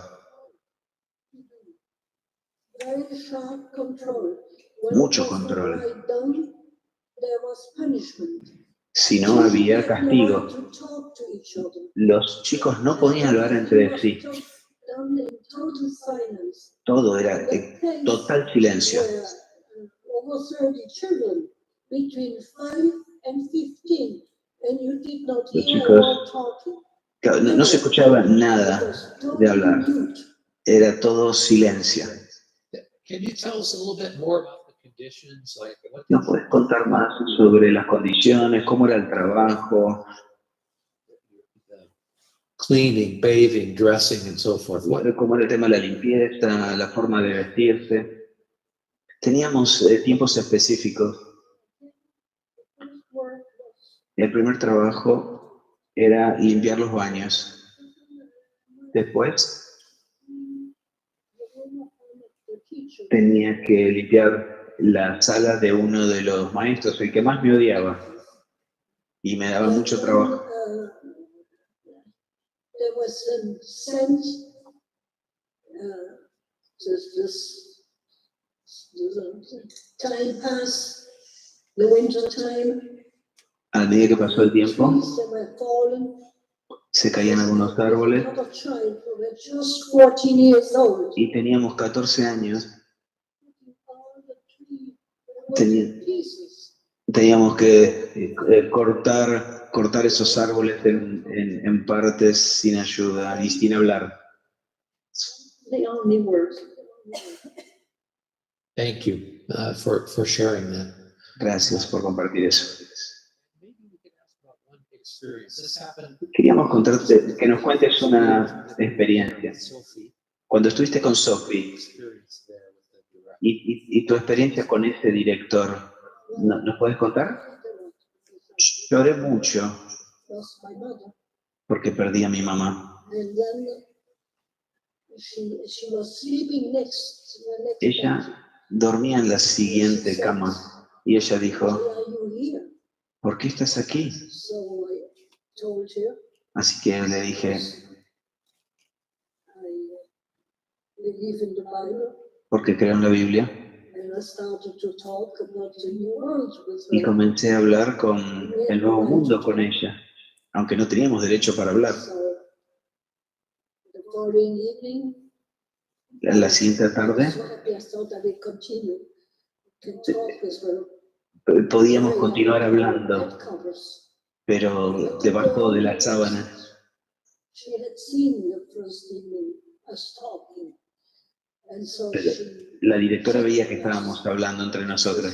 Very sharp control. Mucho control. Right down, there was punishment. Si no había castigo, los chicos no podían hablar entre sí. Todo era total silencio. Los chicos, claro, no se escuchaba nada de hablar. Era todo silencio. ¿Nos puedes contar más sobre las condiciones, cómo era el trabajo? Cleaning, bathing, dressing, and so forth. Cómo era el tema de la limpieza, la forma de vestirse. Teníamos tiempos específicos. El primer trabajo era limpiar los baños. Después tenía que limpiar la sala de uno de los maestros, el que más me odiaba. Y me daba mucho trabajo. There was a sense, time passed, the winter time. A medida que pasó el tiempo, se caían algunos árboles y teníamos 14 años. Teníamos que cortar esos árboles en partes sin ayuda y sin hablar. Thank you for sharing that. Gracias por compartir eso. Queríamos contarte, que nos cuentes una experiencia. Cuando estuviste con Sophie y tu experiencia con ese director, ¿nos puedes contar? Lloré mucho porque perdí a mi mamá. Ella dormía en la siguiente cama y ella dijo, ¿por qué estás aquí? Así que le dije, porque creo en la Biblia. Y comencé a hablar con el nuevo mundo con ella, aunque no teníamos derecho para hablar. En la siguiente tarde podíamos continuar hablando, pero debajo de las sábanas. Pero la directora veía que estábamos hablando entre nosotros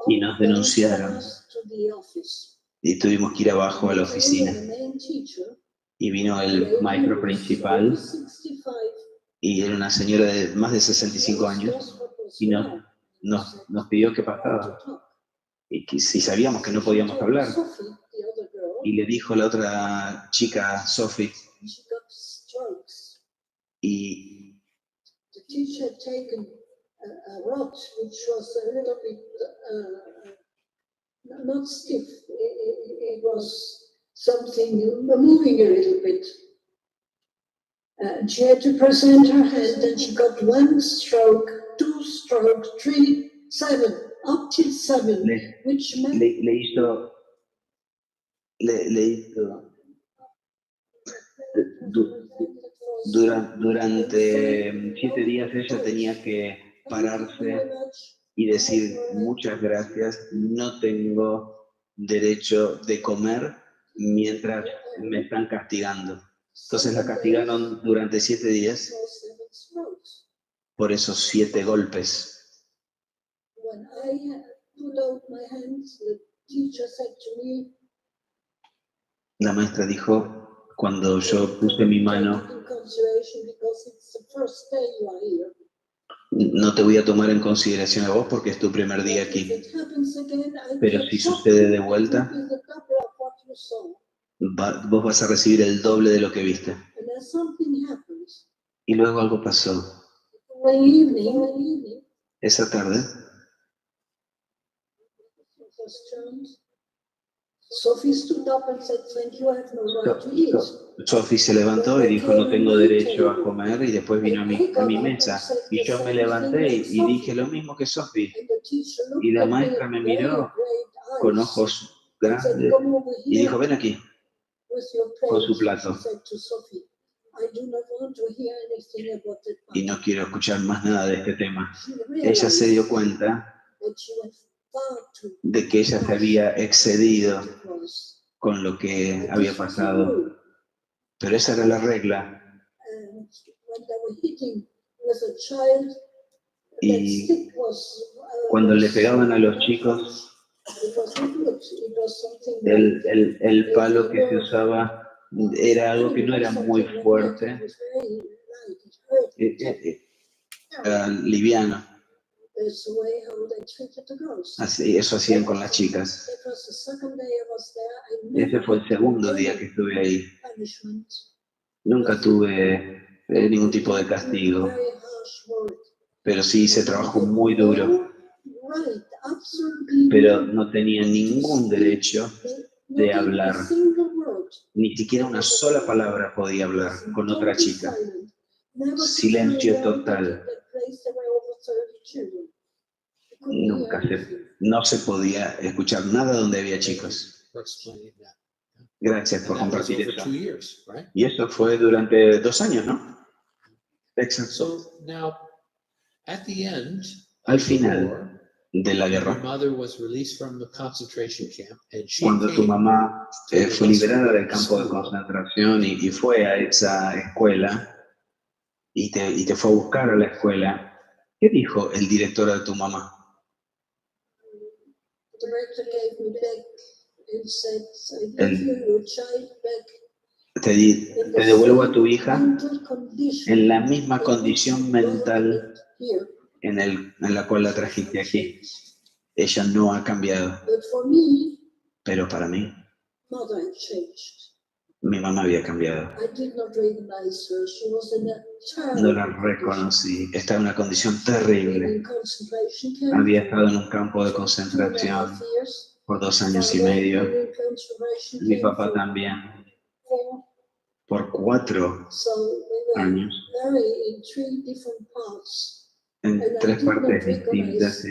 y nos denunciaron y tuvimos que ir abajo a la oficina y vino el maestro principal y era una señora de más de 65 años y nos pidió qué pasaba y que si sabíamos que no podíamos hablar y le dijo a la otra chica, Sophie, y the teacher had taken a rod which was a little bit not stiff. It was something moving a little bit. She had to present her hand, and she got 1 stroke, 2 stroke, 3, 7, up till 7, which meant le hizo leí todo. Durante 7 días ella tenía que pararse y decir muchas gracias, no tengo derecho de comer mientras me están castigando. Entonces la castigaron durante 7 días por esos 7 golpes. La maestra dijo, cuando yo puse mi mano, no te voy a tomar en consideración a vos porque es tu primer día aquí. Pero si sucede de vuelta, vos vas a recibir el doble de lo que viste. Y luego algo pasó. Esa tarde, Sophie se levantó y dijo, no tengo derecho a comer, y después vino a mi mesa. Y yo me levanté y dije lo mismo que Sophie. Y la maestra me miró con ojos grandes y dijo, ven aquí, con su plato. Y no quiero escuchar más nada de este tema. Ella se dio cuenta de que ella se había excedido con lo que había pasado. Pero esa era la regla. Y cuando le pegaban a los chicos, el palo que se usaba era algo que no era muy fuerte, era liviano. Así, eso hacían con las chicas. Ese fue el segundo día que estuve ahí. Nunca tuve ningún tipo de castigo, pero sí hice trabajo muy duro. Pero no tenía ningún derecho de hablar. Ni siquiera una sola palabra podía hablar con otra chica. Silencio total. No se podía escuchar nada donde había chicos. Gracias por compartir eso. Y eso fue durante 2 años, ¿no? Exacto. Al final de la guerra, cuando tu mamá fue liberada del campo de concentración y fue a esa escuela y te fue a buscar a la escuela, ¿qué dijo el director de tu mamá? Te devuelvo a tu hija en la misma condición mental en la cual la trajiste aquí. Ella no ha cambiado. Pero para mí, mi mamá había cambiado. No la reconocí. Estaba en una condición terrible. Había estado en un campo de concentración por 2 años y medio. Mi papá también. Por 4 años. En 3 partes distintas.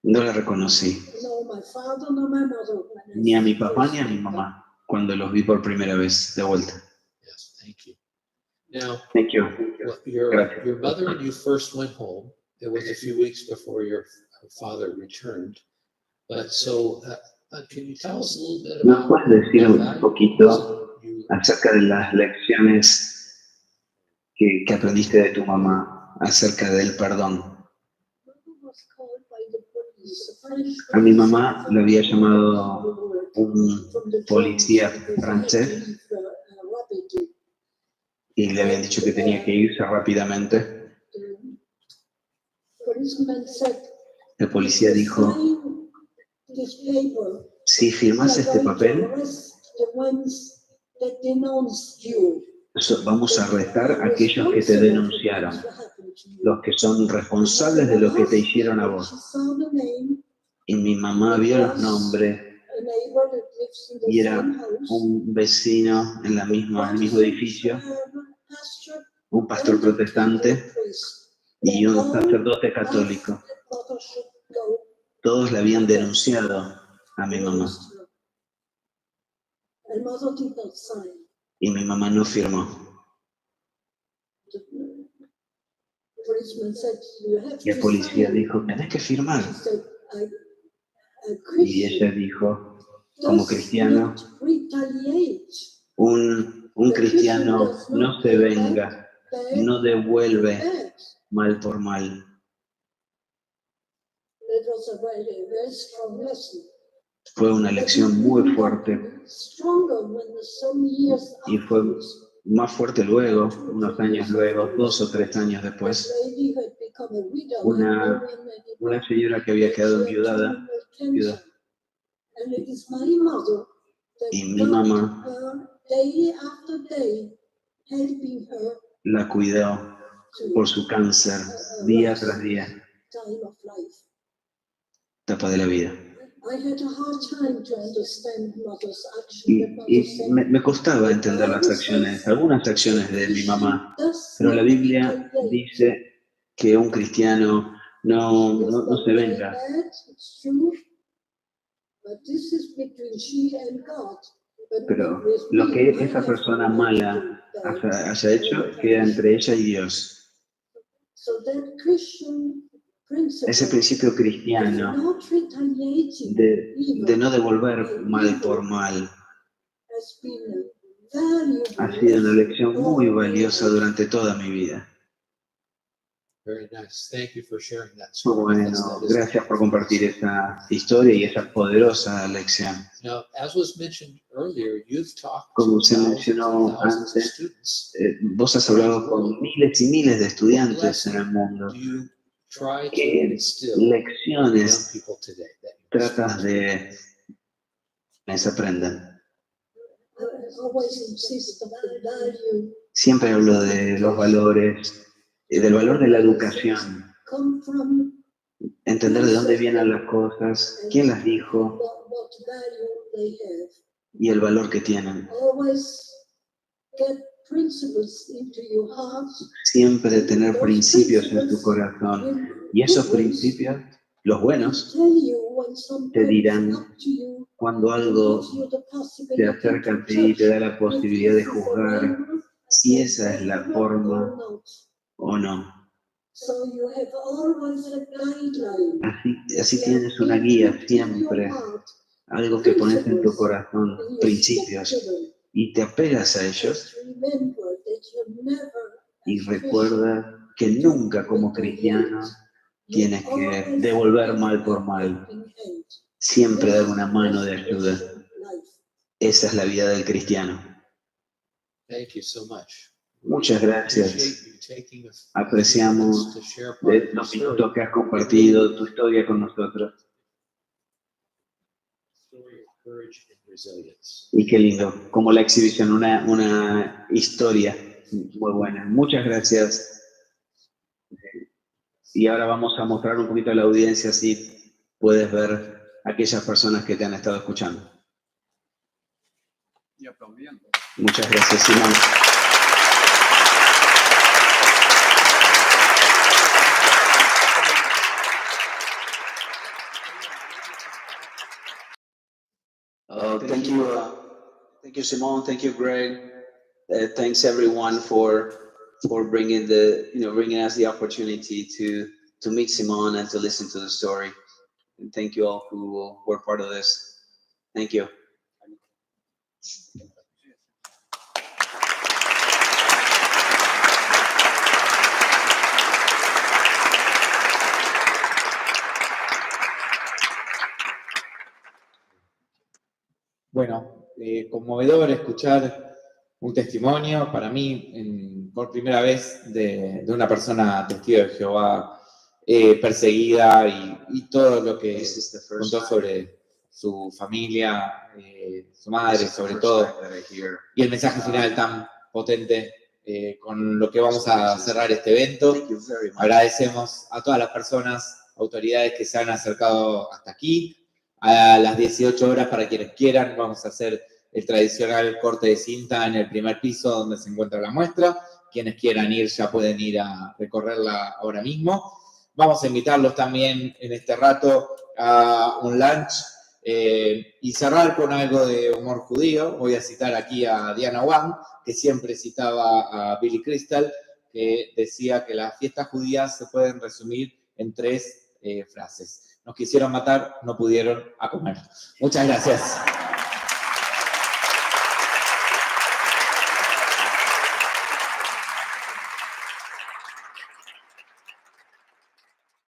No la reconocí. Ni a mi papá ni a mi mamá cuando los vi por primera vez de vuelta. Thank you. Gracias. Your mother and you first went home. It was a few weeks before your father returned. But so, can you tell us a little bit ¿Nos about puedes decir un poquito acerca de las lecciones que aprendiste de tu mamá acerca del perdón? A mi mamá le había llamado un policía francés y le habían dicho que tenía que irse rápidamente. El policía dijo, si firmas este papel, vamos a arrestar a aquellos que te denunciaron, los que son responsables de lo que te hicieron a vos. Y mi mamá vio los nombres y era un vecino en el mismo edificio, un pastor protestante y un sacerdote católico. Todos le habían denunciado a mi mamá. And mother did not sign. Y mi mamá no firmó. The policeman said, "You have Y el to policía sign." dijo, tenés que firmar. She said, "A Y ella Christian dijo, como does cristiano, not retaliate. un cristiano no se venga, no devuelve Bad." mal por mal. That was a very, very strong lesson. Fue una lección muy fuerte Stronger when some years y fue afterwards, más fuerte luego, unos años luego, 2 o 3 años that después, lady had become a widow una- and no one anymore. una señora que había quedado enviudada, viuda, And it is my mother that y mi got mamá her day after day, helping her la cuidó to por su cáncer día tras día, time of life. etapa de la vida. I had a hard time to understand mother's action. Y, But mother y said, me costaba entender las acciones, algunas acciones de mi mamá, pero la Biblia dice que un cristiano no se venga. Pero lo que esa persona mala haya hecho queda entre ella y Dios. Ese principio cristiano de no devolver mal por mal ha sido una lección muy valiosa durante toda mi vida. Very nice. Thank you for sharing that story. Bueno, gracias por compartir esa historia y esa poderosa lección. Now, as was mentioned earlier, you've talked Como to se thousands mencionó and thousands of antes, students. Vos has hablado con miles y miles de estudiantes en el mundo. Do you try to ¿Qué instill in young lecciones people today that you tratas de que se aprendan? Siempre hablo de los valores, del valor de la educación, entender de dónde vienen las cosas, quién las dijo y el valor que tienen. Siempre tener principios en tu corazón y esos principios, los buenos, te dirán cuando algo te acerca a ti y te da la posibilidad de juzgar si esa es la forma o no. Así tienes una guía siempre, algo que pones en tu corazón, principios, y te apegas a ellos y recuerda que nunca como cristiano tienes que devolver mal por mal, siempre dar una mano de ayuda. Esa es la vida del cristiano. Thank you so much. Muchas gracias. Appreciate you taking a few Apreciamos minutes to share part of your los story. minutos que has compartido, tu historia con nosotros. Story of courage and resilience. Y qué lindo, como la exhibición, una historia muy buena. Muchas gracias. Y ahora vamos a mostrar un poquito a la audiencia, así puedes ver a aquellas personas que te han estado escuchando. Y aplaudiendo. Muchas gracias, Simón. Thank you, Simon. Thank you, Greg. Thanks everyone for bringing bringing us the opportunity to meet Simon and to listen to the story. And thank you all who were part of this. Thank you. Bueno, conmovedor escuchar un testimonio para mí por primera vez de una persona testigo de Jehová perseguida y todo lo que contó sobre su familia, su madre sobre todo, y el mensaje final tan potente con lo que vamos a cerrar este evento. Agradecemos a todas las personas, autoridades que se han acercado hasta aquí. A las 18 horas, para quienes quieran, vamos a hacer el tradicional corte de cinta en el primer piso donde se encuentra la muestra. Quienes quieran ir ya pueden ir a recorrerla ahora mismo. Vamos a invitarlos también en este rato a un lunch Y cerrar con algo de humor judío. Voy a citar aquí a Diana Wang, que siempre citaba a Billy Crystal, que decía que las fiestas judías se pueden resumir en 3 frases. Nos quisieron matar, no pudieron a comer. Muchas gracias.